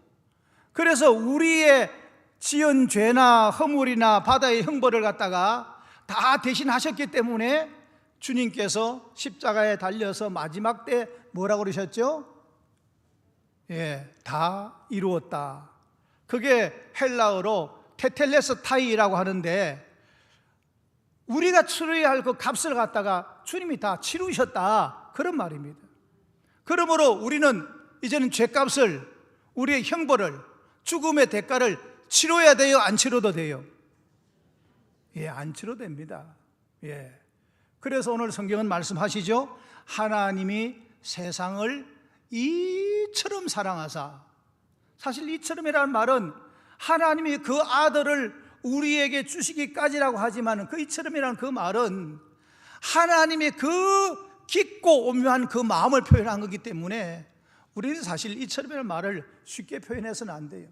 그래서 우리의 지은 죄나 허물이나 바다의 형벌을 갖다가 다 대신하셨기 때문에 주님께서 십자가에 달려서 마지막 때 뭐라고 그러셨죠? 다 이루었다. 그게 헬라어로 테텔레스타이라고 하는데, 우리가 치러야 할 그 값을 갖다가 주님이 다 치르셨다, 그런 말입니다. 그러므로 우리는 이제는 죄값을, 우리의 형벌을, 죽음의 대가를 치러야 돼요? 안 치러도 돼요? 안 치러도 됩니다. 그래서 오늘 성경은 말씀하시죠. 하나님이 세상을 이처럼 사랑하사. 사실 이처럼이라는 말은 하나님이 그 아들을 우리에게 주시기까지라고 하지만, 그 이처럼이라는 그 말은 하나님의 그 깊고 오묘한 그 마음을 표현한 거기 때문에 우리는 사실 이처럼이라는 말을 쉽게 표현해서는 안 돼요.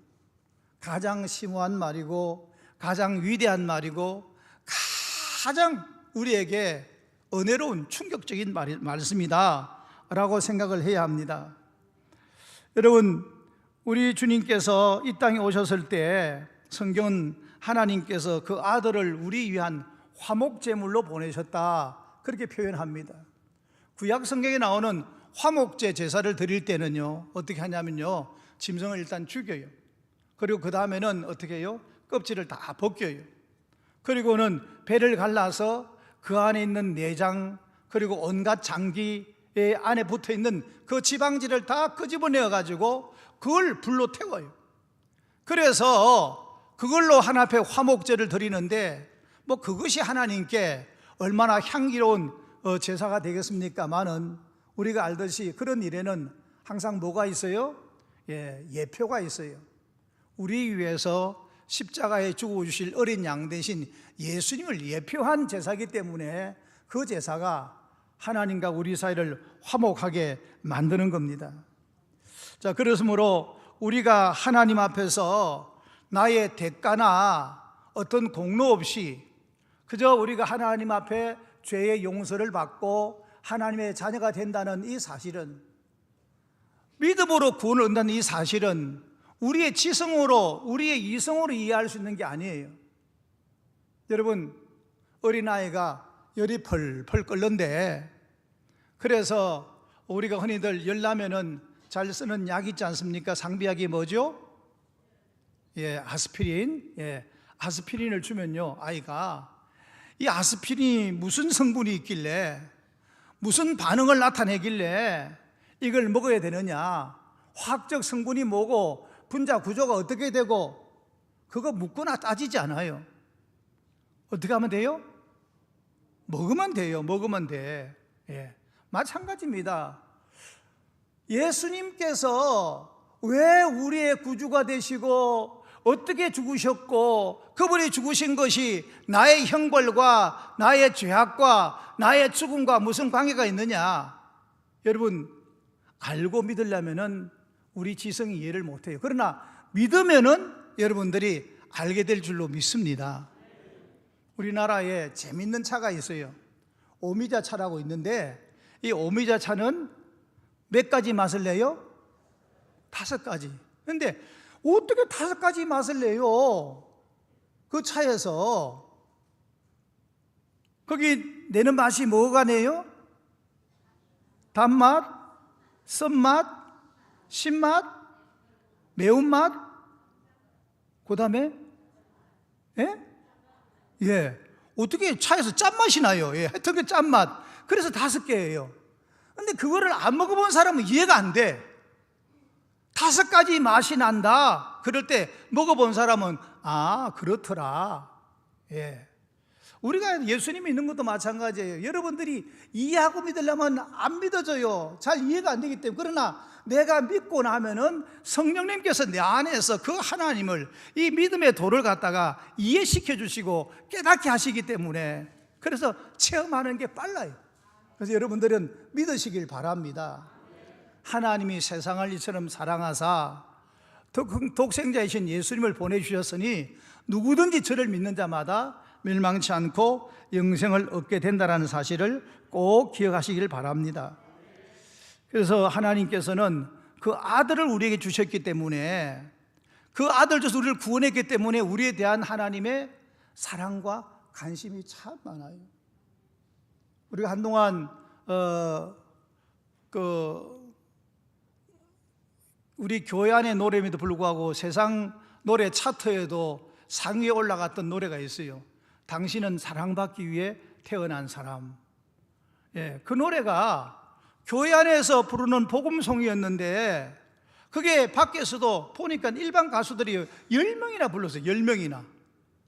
가장 심오한 말이고 가장 위대한 말이고 가장 우리에게 은혜로운 충격적인 말씀이다 라고 생각을 해야 합니다. 여러분, 우리 주님께서 이 땅에 오셨을 때 성경은 하나님께서 그 아들을 우리 위한 화목제물로 보내셨다, 그렇게 표현합니다. 구약 성경에 나오는 화목제 제사를 드릴 때는요, 어떻게 하냐면요, 짐승을 일단 죽여요. 그리고 그 다음에는 어떻게 해요? 껍질을 다 벗겨요. 그리고는 배를 갈라서 그 안에 있는 내장, 그리고 온갖 장기의 안에 붙어있는 그 지방질을 다 끄집어내어 가지고 그걸 불로 태워요. 그래서 그걸로 하나님 앞에 화목제를 드리는데, 뭐 그것이 하나님께 얼마나 향기로운 제사가 되겠습니까마는, 우리가 알듯이 그런 일에는 항상 뭐가 있어요? 예표가 있어요. 우리 위해서 십자가에 죽어주실 어린 양 대신 예수님을 예표한 제사이기 때문에 그 제사가 하나님과 우리 사이를 화목하게 만드는 겁니다. 자, 그러므로 우리가 하나님 앞에서 나의 대가나 어떤 공로 없이 그저 우리가 하나님 앞에 죄의 용서를 받고 하나님의 자녀가 된다는 이 사실은, 믿음으로 구원을 얻는다는 이 사실은 우리의 지성으로, 우리의 이성으로 이해할 수 있는 게 아니에요. 여러분, 어린아이가 열이 펄펄 끓는데, 그래서 우리가 흔히들 열나면은 잘 쓰는 약 있지 않습니까? 상비약이 뭐죠? 예, 아스피린. 예, 아스피린을 주면요, 아이가 이 아스피린이 무슨 성분이 있길래, 무슨 반응을 나타내길래 이걸 먹어야 되느냐, 화학적 성분이 뭐고 분자 구조가 어떻게 되고, 그거 묻거나 따지지 않아요. 어떻게 하면 돼요? 먹으면 돼요. 먹으면 돼. 예, 마찬가지입니다. 예수님께서 왜 우리의 구주가 되시고 어떻게 죽으셨고, 그분이 죽으신 것이 나의 형벌과 나의 죄악과 나의 죽음과 무슨 관계가 있느냐? 여러분, 알고 믿으려면은 우리 지성이 이해를 못해요. 그러나 믿으면은 여러분들이 알게 될 줄로 믿습니다. 우리나라에 재밌는 차가 있어요. 오미자 차라고 있는데, 이 오미자 차는 몇 가지 맛을 내요? 5가지. 근데 어떻게 5가지 맛을 내요? 그 차에서. 거기 내는 맛이 뭐가 내요? 단맛, 쓴맛, 신맛, 매운맛, 그 다음에 예, 어떻게 차에서 짠맛이 나요? 예, 하여튼 그 짠맛. 그래서 5개예요. 근데 그거를 안 먹어본 사람은 이해가 안 돼. 5가지 맛이 난다. 그럴 때 먹어본 사람은 아, 그렇더라. 예, 우리가 예수님이 있는 것도 마찬가지예요. 여러분들이 이해하고 믿으려면 안 믿어져요. 잘 이해가 안 되기 때문에. 그러나 내가 믿고 나면은 성령님께서 내 안에서 그 하나님을, 이 믿음의 도를 갖다가 이해시켜 주시고 깨닫게 하시기 때문에, 그래서 체험하는 게 빨라요. 그래서 여러분들은 믿으시길 바랍니다. 하나님이 세상을 이처럼 사랑하사 독생자이신 예수님을 보내주셨으니 누구든지 저를 믿는 자마다 멸망치 않고 영생을 얻게 된다는 사실을 꼭 기억하시길 바랍니다. 그래서 하나님께서는 그 아들을 우리에게 주셨기 때문에, 그 아들 줘서 우리를 구원했기 때문에 우리에 대한 하나님의 사랑과 관심이 참 많아요. 우리가 한동안 우리 교회 안의 노래임에도 불구하고 세상 노래 차트에도 상위에 올라갔던 노래가 있어요. 당신은 사랑받기 위해 태어난 사람. 예, 그 노래가 교회 안에서 부르는 복음송이었는데, 그게 밖에서도 보니까 일반 가수들이 10명이나 불렀어요. 10명이나.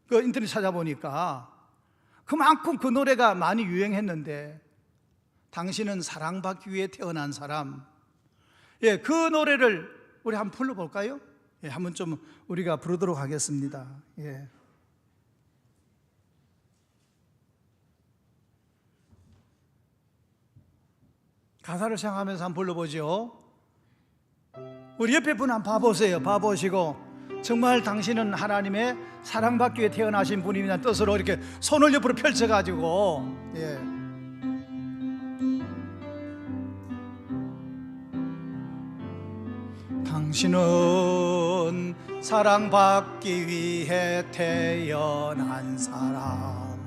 그 인터넷 찾아보니까 그만큼 그 노래가 많이 유행했는데, 당신은 사랑받기 위해 태어난 사람. 예, 그 노래를 우리 한번 불러볼까요? 예, 한번 좀 우리가 부르도록 하겠습니다. 예. 가사를 생각하면서 한번 불러보죠. 우리 옆에 분 한번 봐보세요. 봐보시고 정말 당신은 하나님의 사랑받기 위해 태어나신 분이라는 뜻으로 이렇게 손을 옆으로 펼쳐가지고, 예. 당신은 사랑받기 위해 태어난 사람.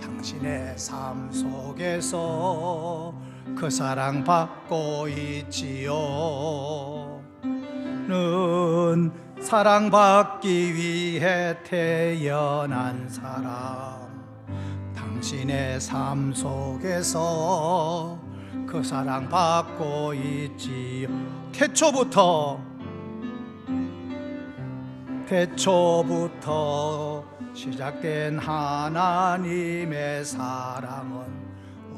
당신의 삶 속에서 그 사랑 받고 있지요. 는 사랑받기 위해 태어난 사람. 당신의 삶 속에서 그 사랑 받고 있지요. 태초부터 시작된 하나님의 사랑은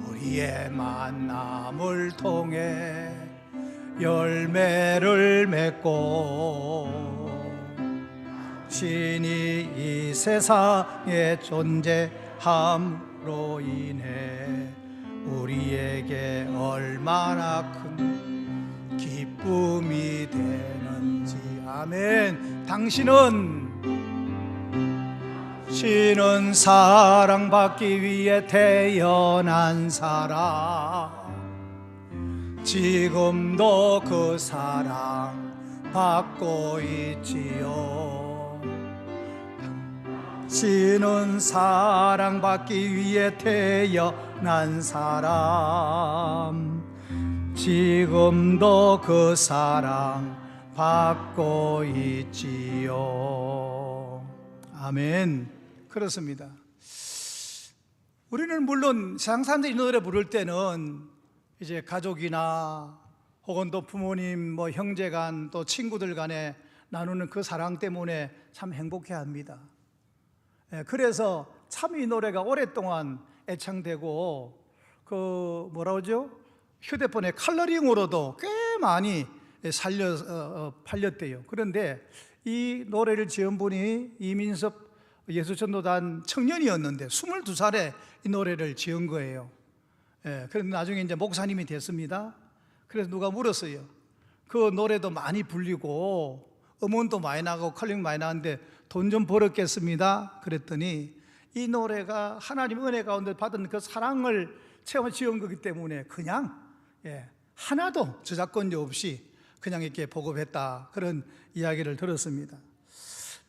우리의 만남을 통해 열매를 맺고, 신이 이 세상에 존재함으로 인해 우리에게 얼마나 큰 기쁨이 되는지. 아멘. 당신은 사랑받기 위해 태어난 사람. 지금도 그 사랑 받고 있지요. 당신은 사랑받기 위해 태어난 사람. 지금도 그 사랑 받고 있지요. 아멘. 그렇습니다. 우리는 물론 세상 사람들이 이 노래 부를 때는 이제 가족이나 혹은 또 부모님, 뭐 형제간, 또 친구들 간에 나누는 그 사랑 때문에 참 행복해 합니다. 그래서 참 이 노래가 오랫동안 애창되고 그 뭐라 그러죠? 휴대폰의 컬러링으로도 꽤 많이 팔렸대요. 그런데 이 노래를 지은 분이 이민섭 예수전도단 청년이었는데 22살에 이 노래를 지은 거예요. 그런데 나중에 이제 목사님이 됐습니다. 그래서 누가 물었어요. 그 노래도 많이 불리고 음원도 많이 나가고 컬링 많이 나왔는데 돈 좀 벌었겠습니다. 그랬더니 이 노래가 하나님 은혜 가운데 받은 그 사랑을 채워 지은 거기 때문에 그냥 하나도 저작권료 없이 그냥 이렇게 보급했다, 그런 이야기를 들었습니다.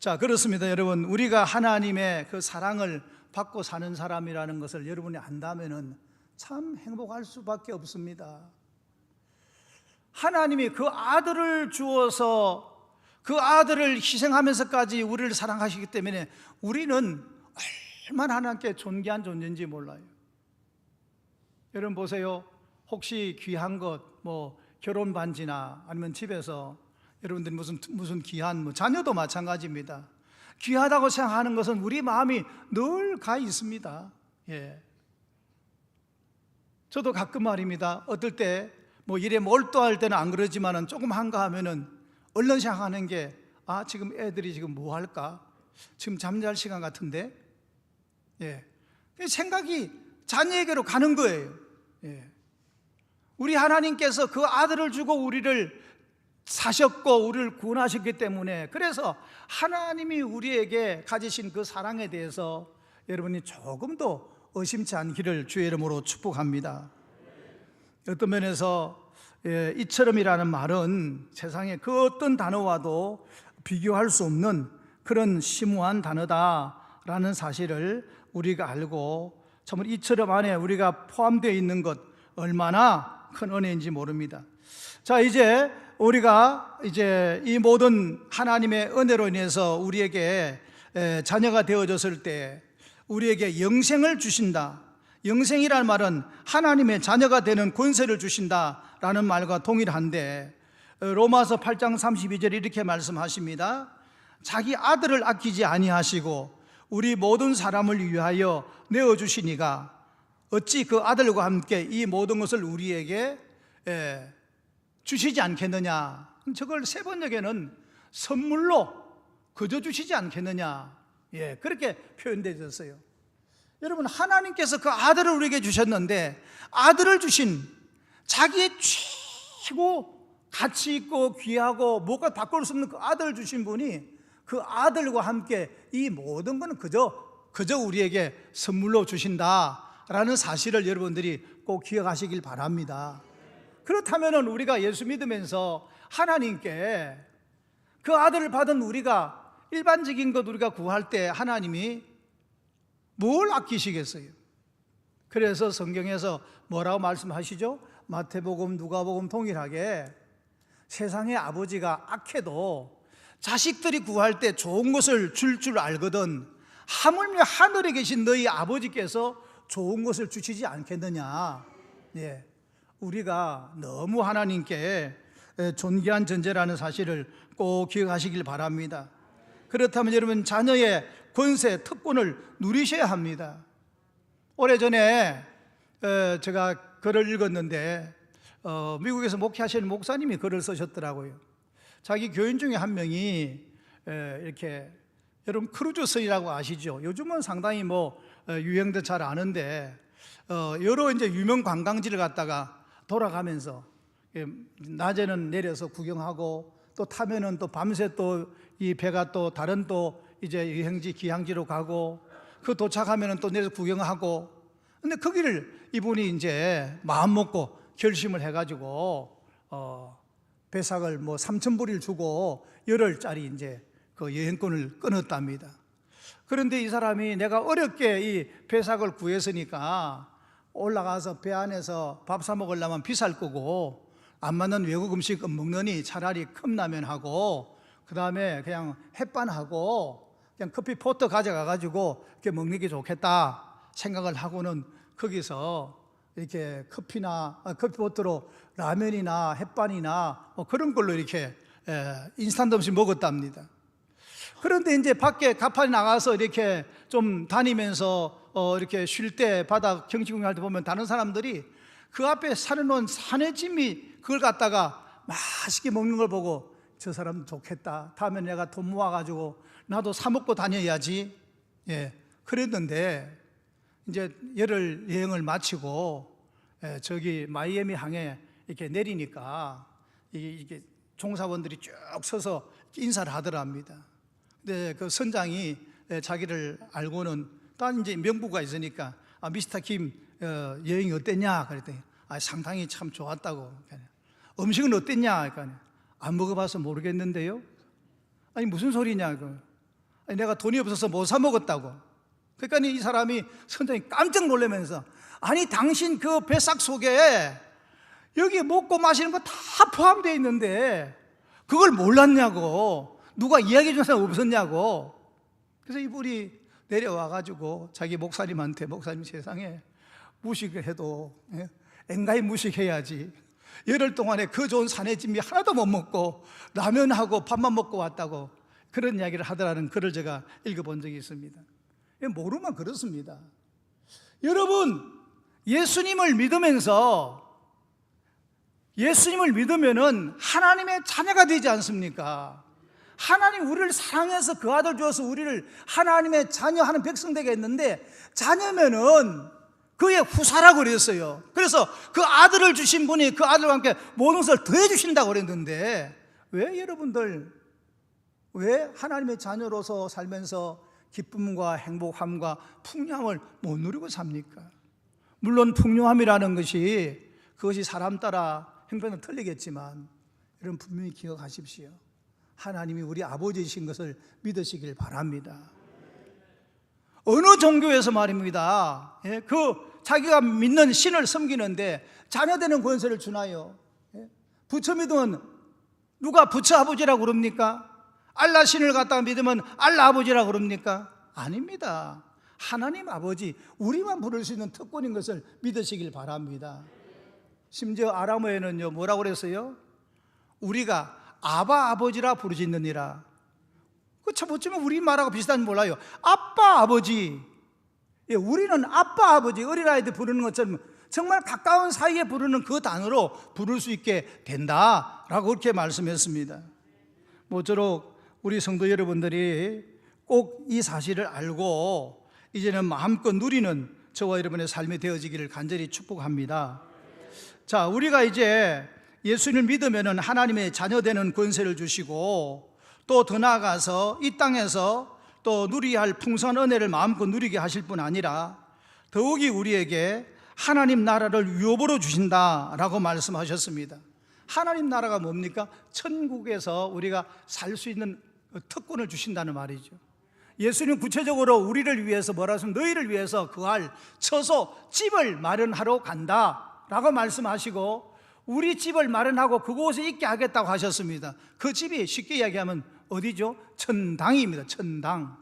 자, 그렇습니다. 여러분, 우리가 하나님의 그 사랑을 받고 사는 사람이라는 것을 여러분이 안다면은 참 행복할 수밖에 없습니다. 하나님이 그 아들을 주어서 그 아들을 희생하면서까지 우리를 사랑하시기 때문에 우리는 얼마나 하나님께 존귀한 존재인지 몰라요. 여러분 보세요. 혹시 귀한 것, 뭐 결혼 반지나 아니면 집에서 여러분들이 무슨 귀한, 뭐 자녀도 마찬가지입니다. 귀하다고 생각하는 것은 우리 마음이 늘 가 있습니다. 저도 가끔 말입니다. 어떨 때 뭐 일에 몰두할 때는 안 그러지만은 조금 한가하면은 얼른 생각하는 게, 지금 애들이 지금 뭐 할까? 지금 잠잘 시간 같은데? 생각이 자녀에게로 가는 거예요. 우리 하나님께서 그 아들을 주고 우리를 사셨고 우리를 구원하셨기 때문에, 그래서 하나님이 우리에게 가지신 그 사랑에 대해서 여러분이 조금도 의심치 않기를 주의 이름으로 축복합니다. 어떤 면에서 이처럼이라는 말은 세상에 그 어떤 단어와도 비교할 수 없는 그런 심오한 단어다라는 사실을 우리가 알고, 정말 이처럼 안에 우리가 포함되어 있는 것 얼마나 큰 은혜인지 모릅니다. 자, 이제 우리가 이 모든 하나님의 은혜로 인해서 우리에게 자녀가 되어졌을 때 우리에게 영생을 주신다. 영생이라는 말은 하나님의 자녀가 되는 권세를 주신다라는 말과 동일한데, 로마서 8장 32절 이렇게 말씀하십니다. 자기 아들을 아끼지 아니하시고 우리 모든 사람을 위하여 내어주시니가 어찌 그 아들과 함께 이 모든 것을 우리에게 주시지 않겠느냐. 저걸 세 번역에는 선물로 거저 주시지 않겠느냐, 그렇게 표현되었어요. 여러분, 하나님께서 그 아들을 우리에게 주셨는데, 아들을 주신, 자기의 최고 가치 있고 귀하고 무엇과 바꿀 수 없는 그 아들을 주신 분이 그 아들과 함께 이 모든 것은 그저 우리에게 선물로 주신다라는 사실을 여러분들이 꼭 기억하시길 바랍니다. 그렇다면 우리가 예수 믿으면서 하나님께 그 아들을 받은 우리가 일반적인 것 우리가 구할 때 하나님이 뭘 아끼시겠어요? 그래서 성경에서 뭐라고 말씀하시죠? 마태복음, 누가복음 동일하게 세상의 아버지가 악해도 자식들이 구할 때 좋은 것을 줄 알거든 하물며 하늘에 계신 너희 아버지께서 좋은 것을 주시지 않겠느냐. 우리가 너무 하나님께 존귀한 존재라는 사실을 꼭 기억하시길 바랍니다. 그렇다면 여러분, 자녀의 권세, 특권을 누리셔야 합니다. 오래전에 제가 글을 읽었는데 미국에서 목회하시는 목사님이 글을 쓰셨더라고요. 자기 교인 중에 한 명이 이렇게, 여러분 크루즈선이라고 아시죠? 요즘은 상당히 유행도 잘 아는데 여러 이제 유명 관광지를 갔다가 돌아가면서 낮에는 내려서 구경하고 또 타면은 또 밤새 또 이 배가 또 다른 또 이제 여행지 기항지로 가고, 그 도착하면은 또 내려서 구경하고. 근데 거기를 이분이 이제 마음 먹고 결심을 해가지고 배삭을 3,000불을 주고 열흘짜리 이제 그 여행권을 끊었답니다. 그런데 이 사람이 내가 어렵게 이 배삭을 구했으니까 올라가서 배 안에서 밥 사 먹으려면 비쌀 거고 안 맞는 외국 음식 먹느니 차라리 컵라면하고 그 다음에 그냥 햇반하고 그냥 커피 포트 가져가가지고 이렇게 먹는 게 좋겠다 생각을 하고는 거기서 이렇게 커피 포트로 라면이나 햇반이나 뭐 그런 걸로 이렇게 인스턴트 음식 먹었답니다. 그런데 이제 밖에 가판에 나가서 이렇게 좀 다니면서 이렇게 쉴 때 바다 경치 구경할 때 보면 다른 사람들이 그 앞에 사려놓은 사내짐이 그걸 갖다가 맛있게 먹는 걸 보고 저 사람 좋겠다. 다음에 내가 돈 모아가지고 나도 사 먹고 다녀야지. 그랬는데 이제 열흘 여행을 마치고 저기 마이애미 항에 이렇게 내리니까 이게 종사원들이 쭉 서서 인사를 하더랍니다. 근데 그 선장이 자기를 알고는 딴 이제 명부가 있으니까 미스터 김 여행이 어땠냐 그랬더니 상당히 참 좋았다고. 음식은 어땠냐 그러니까 안 먹어봐서 모르겠는데요. 아니 무슨 소리냐 아니 내가 돈이 없어서 못 사 먹었다고. 그러니까 이 사람이 선장이 깜짝 놀라면서 아니 당신 그 배삭 속에 여기 먹고 마시는 거 다 포함되어 있는데 그걸 몰랐냐고. 누가 이야기해 준 사람 없었냐고. 그래서 이분이 내려와가지고 자기 목사님한테 목사님 세상에 무식을 해도 앵가히 무식해야지 열흘 동안에 그 좋은 사내짐이 하나도 못 먹고 라면하고 밥만 먹고 왔다고 그런 이야기를 하더라는 글을 제가 읽어본 적이 있습니다. 모르면 그렇습니다. 여러분 예수님을 믿으면서 예수님을 믿으면은 하나님의 자녀가 되지 않습니까? 하나님 우리를 사랑해서 그 아들 주어서 우리를 하나님의 자녀하는 백성 되게 했는데 자녀면은 그의 후사라고 그랬어요. 그래서 그 아들을 주신 분이 그 아들과 함께 모든 것을 더해 주신다고 그랬는데 왜 여러분들 왜 하나님의 자녀로서 살면서 기쁨과 행복함과 풍요함을 못 누리고 삽니까? 물론 풍요함이라는 것이 그것이 사람 따라 형편은 틀리겠지만 여러분 분명히 기억하십시오. 하나님이 우리 아버지이신 것을 믿으시길 바랍니다. 어느 종교에서 말입니다. 그 자기가 믿는 신을 섬기는데 자녀되는 권세를 주나요? 부처 믿으면 누가 부처 아버지라고 그럽니까? 알라 신을 갖다가 믿으면 알라 아버지라고 그럽니까? 아닙니다. 하나님 아버지, 우리만 부를 수 있는 특권인 것을 믿으시길 바랍니다. 심지어 아람어에는요 뭐라고 그랬어요? 우리가 아바 아버지라 부르짖느니라. 참 어쩌면 우리말하고 비슷한지 몰라요. 아빠 아버지. 우리는 아빠 아버지, 어린아이들 부르는 것처럼 정말 가까운 사이에 부르는 그 단어로 부를 수 있게 된다라고 그렇게 말씀했습니다. 모쪼록 우리 성도 여러분들이 꼭 이 사실을 알고 이제는 마음껏 누리는 저와 여러분의 삶이 되어지기를 간절히 축복합니다. 자, 우리가 이제 예수님을 믿으면 하나님의 자녀되는 권세를 주시고 또 더 나아가서 이 땅에서 또 누리야 할 풍성한 은혜를 마음껏 누리게 하실 뿐 아니라 더욱이 우리에게 하나님 나라를 유업으로 주신다라고 말씀하셨습니다. 하나님 나라가 뭡니까? 천국에서 우리가 살 수 있는 특권을 주신다는 말이죠. 예수님 구체적으로 우리를 위해서 뭐라 하시면 너희를 위해서 거할 처소, 집을 마련하러 간다라고 말씀하시고 우리 집을 마련하고 그곳에 있게 하겠다고 하셨습니다. 그 집이 쉽게 이야기하면 어디죠? 천당입니다. 천당.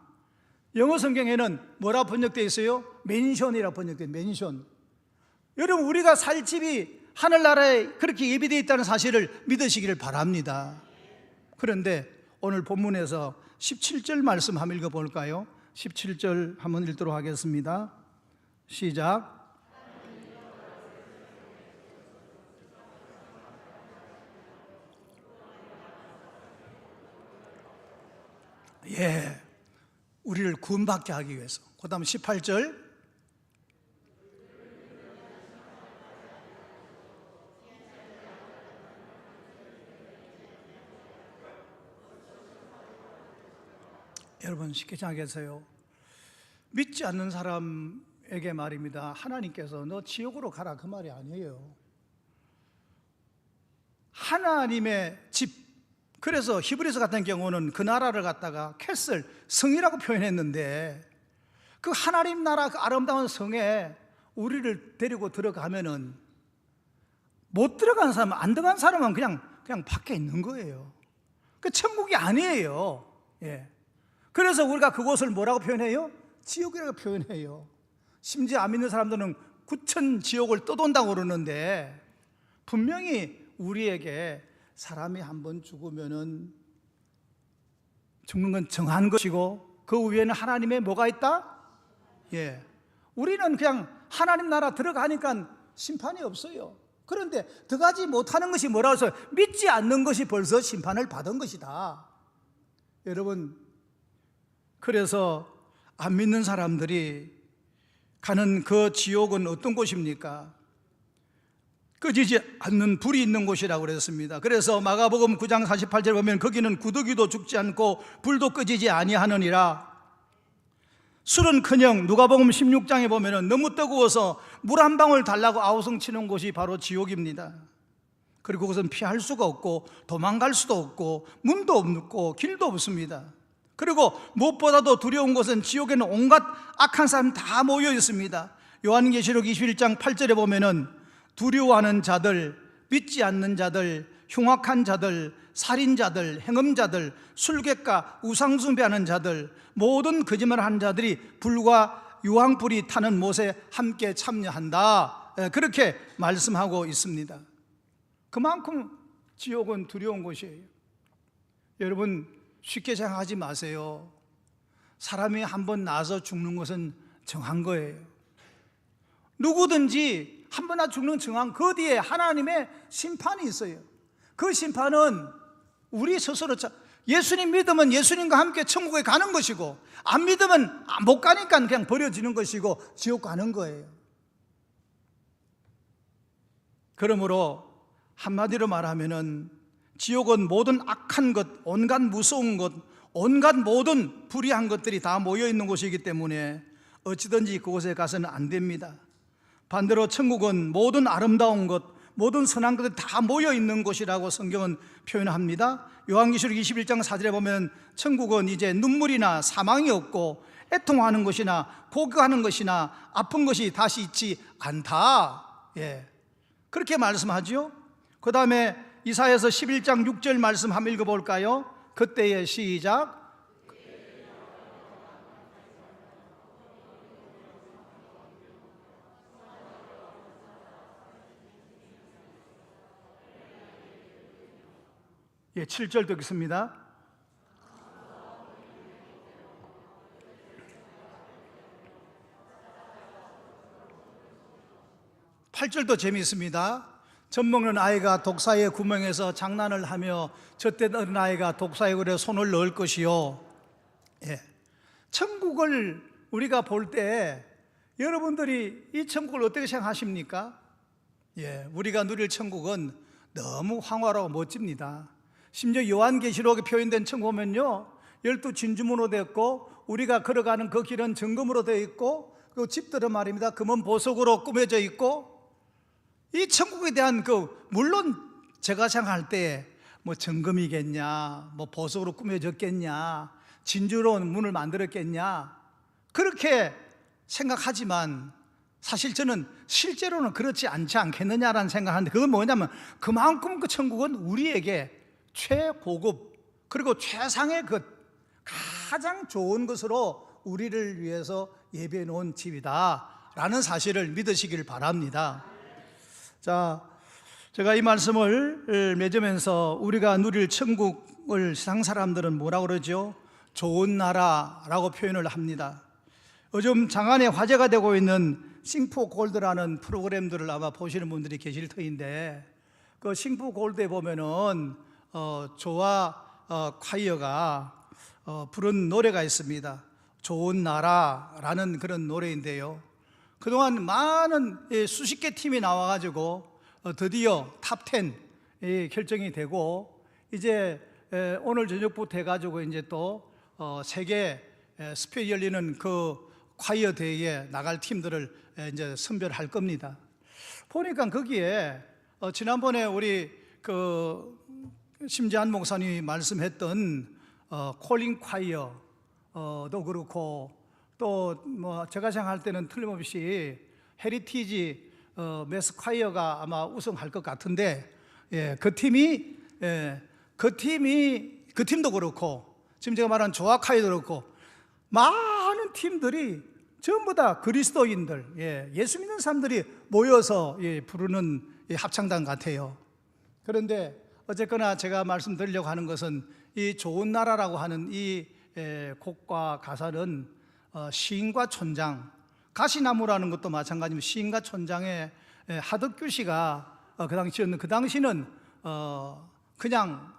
영어 성경에는 뭐라 번역되어 있어요? 맨션이라고 번역되어 있어요. 맨션. 여러분 우리가 살 집이 하늘나라에 그렇게 예비되어 있다는 사실을 믿으시기를 바랍니다. 그런데 오늘 본문에서 17절 말씀 한번 읽어볼까요? 17절 한번 읽도록 하겠습니다. 시작. 우리를 구원받게 하기 위해서. 그 다음 18절. 여러분 쉽게 생각하세요. 믿지 않는 사람에게 말입니다. 하나님께서 너 지옥으로 가라 그 말이 아니에요. 하나님의 집, 그래서 히브리서 같은 경우는 그 나라를 갖다가 캐슬, 성이라고 표현했는데 그 하나님 나라 그 아름다운 성에 우리를 데리고 들어가면은 못 들어간 사람은, 안 들어간 사람은 그냥 밖에 있는 거예요. 그 천국이 아니에요. 예. 그래서 우리가 그곳을 뭐라고 표현해요? 지옥이라고 표현해요. 심지어 안 믿는 사람들은 9천 지옥을 떠돈다고 그러는데, 분명히 우리에게 사람이 한 번 죽으면은 죽는 건 정한 것이고, 그 위에는 하나님의 뭐가 있다? 예. 우리는 그냥 하나님 나라 들어가니까 심판이 없어요. 그런데 들어가지 못하는 것이 뭐라고 해서 믿지 않는 것이 벌써 심판을 받은 것이다. 여러분, 그래서 안 믿는 사람들이 가는 그 지옥은 어떤 곳입니까? 꺼지지 않는 불이 있는 곳이라고 그랬습니다. 그래서 마가복음 9장 48절 보면 거기는 구더기도 죽지 않고 불도 꺼지지 아니하느니라. 술은커녕 누가복음 16장에 보면 너무 뜨거워서 물 한 방울 달라고 아우성 치는 곳이 바로 지옥입니다. 그리고 그것은 피할 수가 없고 도망갈 수도 없고 문도 없고 길도 없습니다. 그리고 무엇보다도 두려운 것은 지옥에는 온갖 악한 사람 다 모여 있습니다. 요한계시록 21장 8절에 보면은 두려워하는 자들, 믿지 않는 자들, 흉악한 자들, 살인자들, 행음자들, 술객과 우상숭배하는 자들, 모든 거짓말하는 자들이 불과 유황불이 타는 못에 함께 참여한다. 그렇게 말씀하고 있습니다. 그만큼 지옥은 두려운 곳이에요. 여러분, 쉽게 생각하지 마세요. 사람이 한번 나서 죽는 것은 정한 거예요. 누구든지 한 번 죽는 정한 그 뒤에 하나님의 심판이 있어요. 그 심판은 우리 스스로, 예수님 믿으면 예수님과 함께 천국에 가는 것이고, 안 믿으면 못 가니까 그냥 버려지는 것이고 지옥 가는 거예요. 그러므로 한마디로 말하면은 지옥은 모든 악한 것, 온갖 무서운 것, 온갖 모든 불의한 것들이 다 모여 있는 곳이기 때문에 어찌든지 그곳에 가서는 안 됩니다. 반대로 천국은 모든 아름다운 것, 모든 선한 것들이 다 모여 있는 곳이라고 성경은 표현합니다. 요한계시록 21장 4절에 보면 천국은 이제 눈물이나 사망이 없고 애통하는 것이나 고교하는 것이나 아픈 것이 다시 있지 않다. 예, 그렇게 말씀하죠. 그 다음에 이사야서 11장 6절 말씀 한번 읽어볼까요? 그때의 시작. 예, 7절 듣겠습니다. (8절도) 재미있습니다. 젖 먹는 아이가 독사의 구멍에서 장난을 하며 젖된 어린아이가 독사의 굴에 손을 넣을 것이요. 예. 천국을 우리가 볼 때 여러분들이 이 천국을 어떻게 생각하십니까? 예, 우리가 누릴 천국은 너무 황홀하고 멋집니다. 심지어 요한계시록에 표현된 천국 보면요, 12 진주문으로 되어 있고, 우리가 걸어가는 그 길은 정금으로 되어 있고, 그 집들은 말입니다, 금은 보석으로 꾸며져 있고, 이 천국에 대한 물론 제가 생각할 때 뭐 정금이겠냐, 뭐 보석으로 꾸며졌겠냐, 진주로 문을 만들었겠냐, 그렇게 생각하지만 사실 저는 실제로는 그렇지 않지 않겠느냐라는 생각하는데, 그건 뭐냐면 그만큼 그 천국은 우리에게 최고급 그리고 최상의 것, 가장 좋은 것으로 우리를 위해서 예비해 놓은 집이다 라는 사실을 믿으시길 바랍니다. 자, 제가 이 말씀을 맺으면서 우리가 누릴 천국을 세상 사람들은 뭐라고 그러죠? 좋은 나라라고 표현을 합니다. 요즘 장안에 화제가 되고 있는 싱포 골드라는 프로그램들을 아마 보시는 분들이 계실 터인데, 그 싱포 골드에 보면은 조화 콰이어가 부른 노래가 있습니다. 좋은 나라라는 그런 노래인데요, 그동안 많은 수십 개 팀이 나와가지고 드디어 탑10 결정이 되고, 이제 오늘 저녁부터 해가지고 이제 또 세계 스페인 열리는 그 콰이어 대회에 나갈 팀들을 이제 선별할 겁니다. 보니까 거기에 지난번에 우리 심재한 목사님이 말씀했던 콜링 콰이어도 그렇고, 또 뭐 제가 생각할 때는 틀림없이 헤리티지 메스콰이어가 아마 우승할 것 같은데, 그 팀도 그렇고 지금 제가 말한 조아카이도 그렇고 많은 팀들이 전부 다 그리스도인들, 예수 믿는 사람들이 모여서 부르는 합창단 같아요. 그런데 어쨌거나 제가 말씀드리려고 하는 것은 이 좋은 나라라고 하는 이 곡과 가사는 시인과 촌장, 가시나무라는 것도 마찬가지입니다. 시인과 촌장의 하덕규 씨가 그 당시는 그냥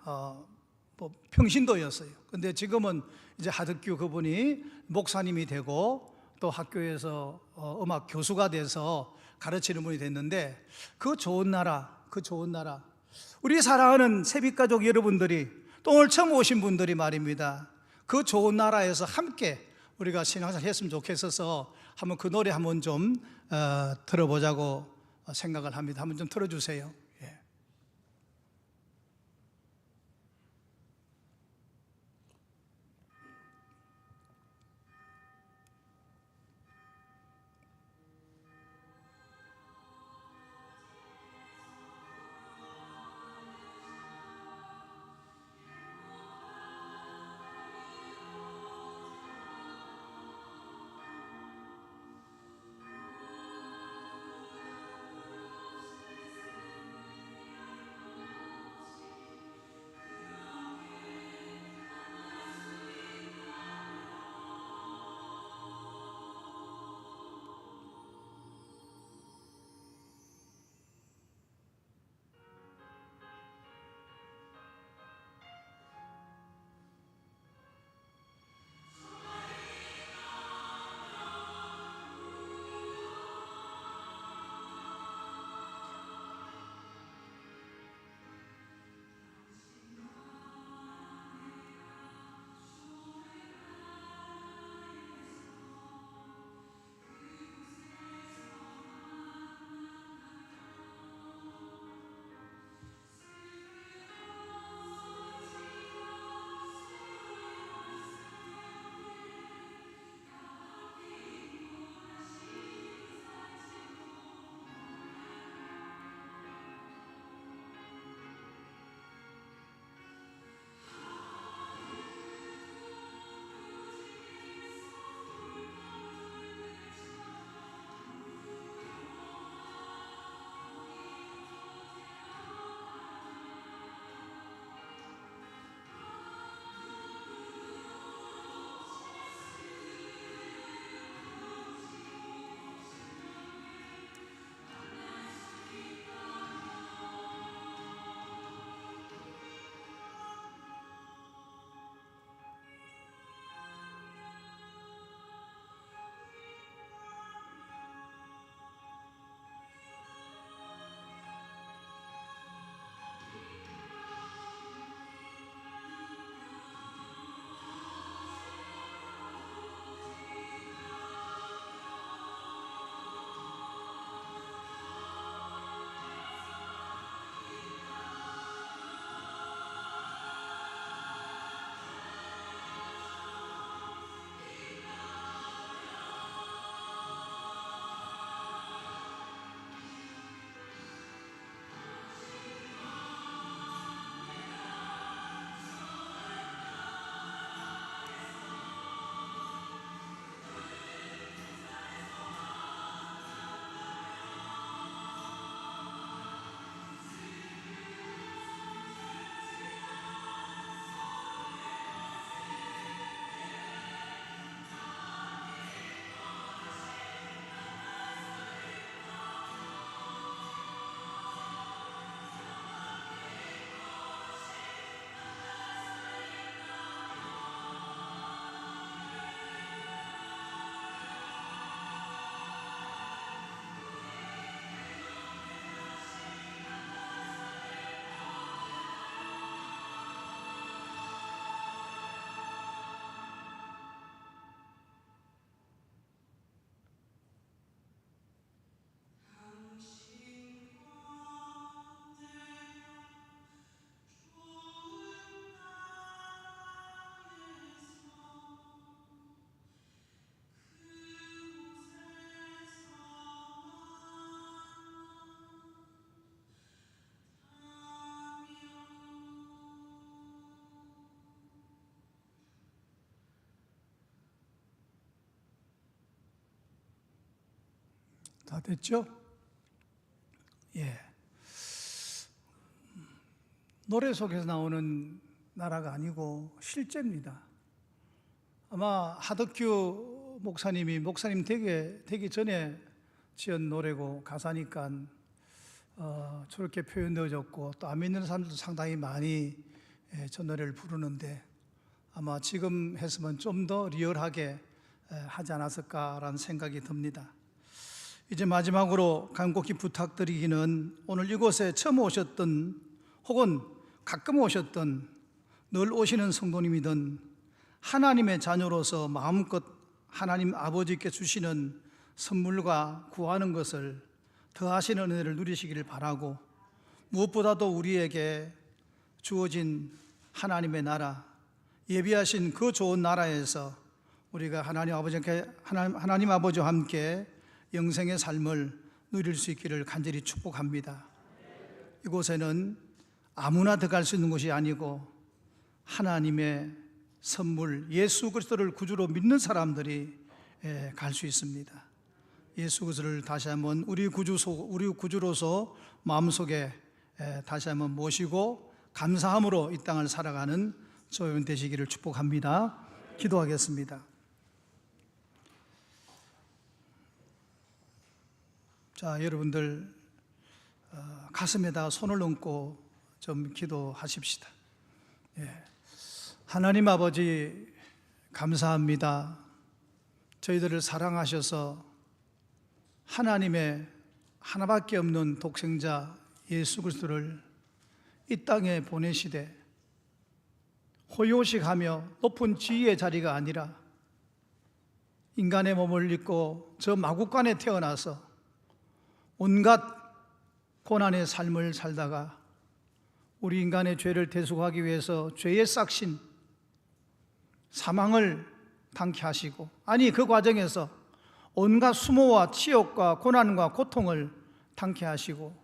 뭐 평신도였어요. 근데 지금은 이제 하덕규 그분이 목사님이 되고 또 학교에서 음악 교수가 돼서 가르치는 분이 됐는데, 그 좋은 나라, 우리 사랑하는 세빛가족 여러분들이, 또 오늘 처음 오신 분들이 말입니다, 그 좋은 나라에서 함께 우리가 신앙생활 했으면 좋겠어서 한번 그 노래 한번 좀 들어보자고 생각을 합니다. 한번 좀 들어주세요. 다 됐죠? 예. 노래 속에서 나오는 나라가 아니고 실제입니다. 아마 하덕규 목사님이 목사님 되기 전에 지은 노래고 가사니까 저렇게 표현되어졌고 또 안 믿는 사람들도 상당히 많이 저 노래를 부르는데 아마 지금 했으면 좀 더 리얼하게 하지 않았을까라는 생각이 듭니다. 이제 마지막으로 간곡히 부탁드리기는 오늘 이곳에 처음 오셨던 혹은 가끔 오셨던 늘 오시는 성도님이든 하나님의 자녀로서 마음껏 하나님 아버지께 주시는 선물과 구하는 것을 더하시는 은혜를 누리시기를 바라고 무엇보다도 우리에게 주어진 하나님의 나라 예비하신 그 좋은 나라에서 우리가 하나님 아버지와 함께 영생의 삶을 누릴 수 있기를 간절히 축복합니다. 이곳에는 아무나 들어갈 수 있는 곳이 아니고 하나님의 선물 예수 그리스도를 구주로 믿는 사람들이 갈 수 있습니다. 예수 그리스도를 다시 한번 우리 구주로서 마음속에 다시 한번 모시고 감사함으로 이 땅을 살아가는 저여러분 되시기를 축복합니다. 기도하겠습니다. 자, 여러분들 가슴에다 손을 얹고 좀 기도하십시다. 하나님 아버지 감사합니다. 저희들을 사랑하셔서 하나님의 하나밖에 없는 독생자 예수 그리스도를 이 땅에 보내시되 호요식하며 높은 지위의 자리가 아니라 인간의 몸을 입고 저 마국간에 태어나서 온갖 고난의 삶을 살다가 우리 인간의 죄를 대속하기 위해서 죄의 싹신 사망을 당케 하시고 아니 그 과정에서 온갖 수모와 치욕과 고난과 고통을 당케 하시고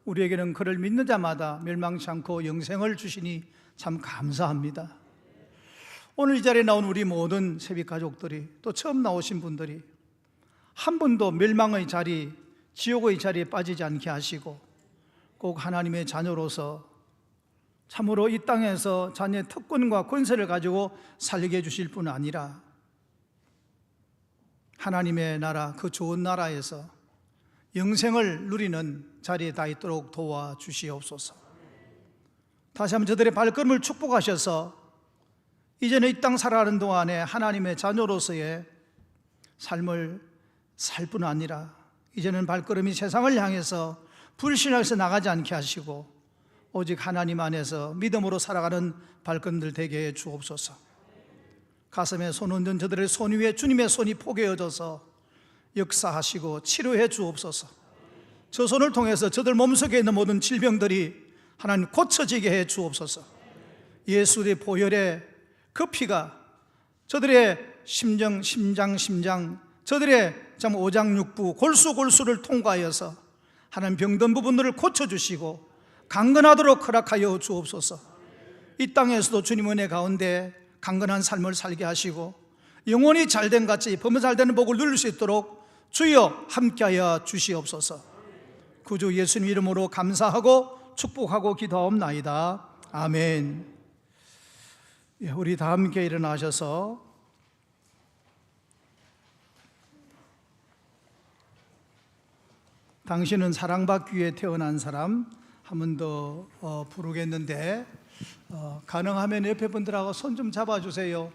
우리에게는 그를 믿는 자마다 멸망치 않고 영생을 주시니 참 감사합니다. 오늘 이 자리에 나온 우리 모든 세비 가족들이 또 처음 나오신 분들이 한 번도 멸망의 자리 지옥의 자리에 빠지지 않게 하시고 꼭 하나님의 자녀로서 참으로 이 땅에서 자녀의 특권과 권세를 가지고 살게 해주실 뿐 아니라 하나님의 나라 그 좋은 나라에서 영생을 누리는 자리에 다 있도록 도와주시옵소서. 다시 한번 저들의 발걸음을 축복하셔서 이제는 이 땅 살아가는 동안에 하나님의 자녀로서의 삶을 살 뿐 아니라 이제는 발걸음이 세상을 향해서 불신앙에서 나가지 않게 하시고 오직 하나님 안에서 믿음으로 살아가는 발걸음들 되게 해 주옵소서. 가슴에 손 얹은 저들의 손 위에 주님의 손이 포개어져서 역사하시고 치료해 주옵소서. 저 손을 통해서 저들 몸속에 있는 모든 질병들이 하나님 고쳐지게 해 주옵소서. 예수의 보혈의 그 피가 저들의 심장, 저들의 오장육부, 골수를 통과하여서 하나님 병든 부분들을 고쳐주시고 강건하도록 허락하여 주옵소서. 이 땅에서도 주님 은혜 가운데 강건한 삶을 살게 하시고 영원히 잘된 같이 범사 잘되는 복을 누릴 수 있도록 주여 함께하여 주시옵소서. 구주 예수님 이름으로 감사하고 축복하고 기도하옵나이다. 아멘. 우리 다 함께 일어나셔서 당신은 사랑받기 위해 태어난 사람 한 번 더 부르겠는데 가능하면 옆에 분들하고 손 좀 잡아주세요.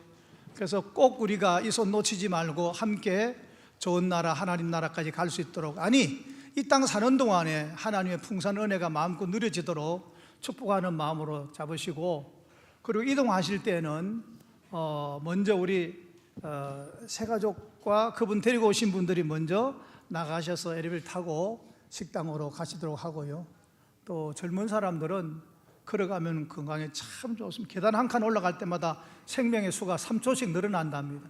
그래서 꼭 우리가 이 손 놓치지 말고 함께 좋은 나라 하나님 나라까지 갈 수 있도록 아니 이 땅 사는 동안에 하나님의 풍성한 은혜가 마음껏 누려지도록 축복하는 마음으로 잡으시고 그리고 이동하실 때는 먼저 우리 새가족과 그분 데리고 오신 분들이 먼저 나가셔서 엘리베이터 타고 식당으로 가시도록 하고요. 또 젊은 사람들은 걸어가면 건강에 참 좋습니다. 계단 한 칸 올라갈 때마다 생명의 수가 3초씩 늘어난답니다.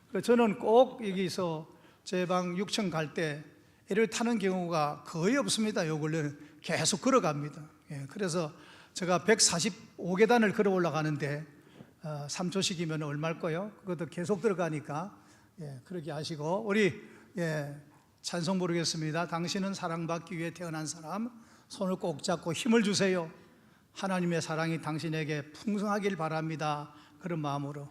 그래서 저는 꼭 여기서 제 방 6층 갈 때 엘리베이터 타는 경우가 거의 없습니다. 요 근래는 계속 걸어갑니다. 그래서 제가 145계단을 걸어 올라가는데 3초씩이면 얼마일까요? 그것도 계속 들어가니까 그렇게 하시고 우리 찬송 부르겠습니다. 당신은 사랑받기 위해 태어난 사람, 손을 꼭 잡고 힘을 주세요. 하나님의 사랑이 당신에게 풍성하길 바랍니다. 그런 마음으로.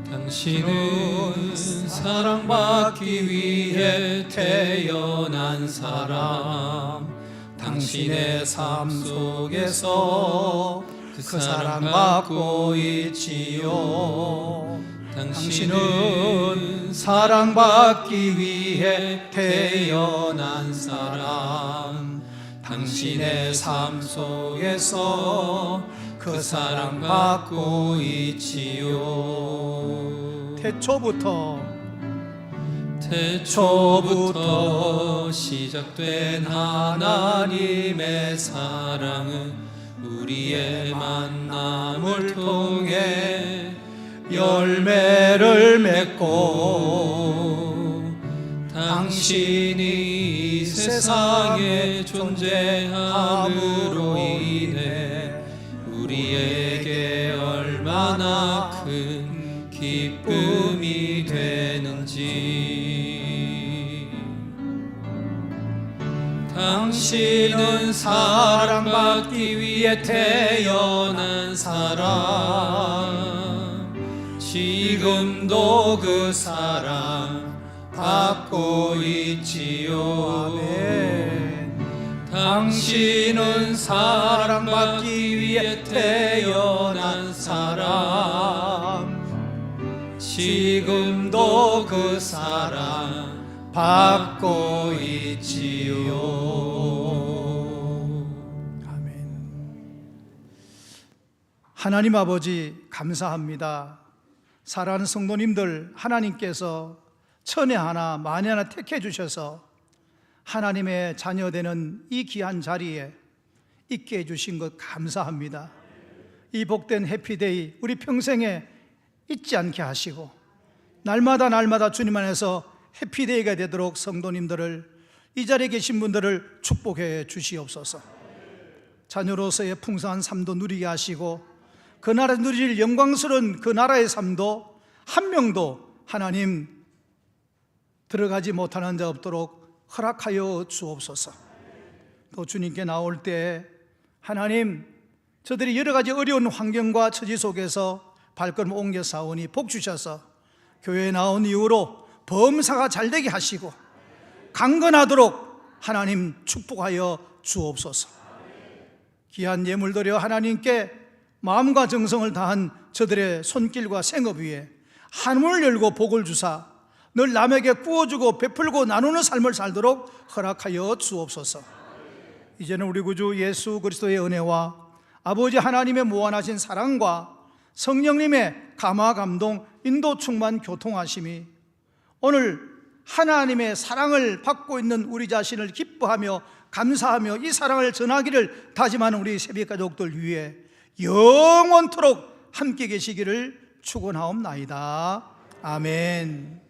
당신은 사랑받기 위해 태어난 사람, 당신의 삶 속에서 그 사랑받고 있지요. 당신은 사랑받기 위해 태어난 사람, 당신의 삶 속에서 그 사랑받고 있지요. 태초부터 시작된 하나님의 사랑은 우리의 만남을 통해 열매를 맺고, 당신이 이 세상에 존재함으로 인해 우리에게 얼마나 큰 기쁨이 되는지. 당신은 사랑받기 위해 태어난 사람, 지금도 그 사랑 받고 있지요. 아멘. 당신은 사랑받기 위해 태어난 사람, 지금도 그 사랑 받고 있지요. 아멘. 하나님 아버지 감사합니다. 사랑하는 성도님들, 하나님께서 천에 하나 만에 하나 택해 주셔서 하나님의 자녀되는 이 귀한 자리에 있게 해주신 것 감사합니다. 이 복된 해피데이 우리 평생에 잊지 않게 하시고, 날마다 주님 안에서 해피데이가 되도록 성도님들을, 이 자리에 계신 분들을 축복해 주시옵소서. 자녀로서의 풍성한 삶도 누리게 하시고, 그 나라 누릴 영광스러운 그 나라의 삶도 한 명도 하나님 들어가지 못하는 자 없도록 허락하여 주옵소서. 또 주님께 나올 때 하나님, 저들이 여러 가지 어려운 환경과 처지 속에서 발걸음 옮겨 사오니 복 주셔서 교회에 나온 이후로 범사가 잘되게 하시고 강건하도록 하나님 축복하여 주옵소서. 귀한 예물 드려 하나님께 마음과 정성을 다한 저들의 손길과 생업 위에 하늘을 열고 복을 주사 늘 남에게 구워주고 베풀고 나누는 삶을 살도록 허락하여 주옵소서. 이제는 우리 구주 예수 그리스도의 은혜와 아버지 하나님의 무한하신 사랑과 성령님의 감화 감동 인도 충만 교통하심이 오늘 하나님의 사랑을 받고 있는 우리 자신을 기뻐하며 감사하며 이 사랑을 전하기를 다짐하는 우리 새벽 가족들 위해 영원토록 함께 계시기를 축원하옵나이다. 아멘.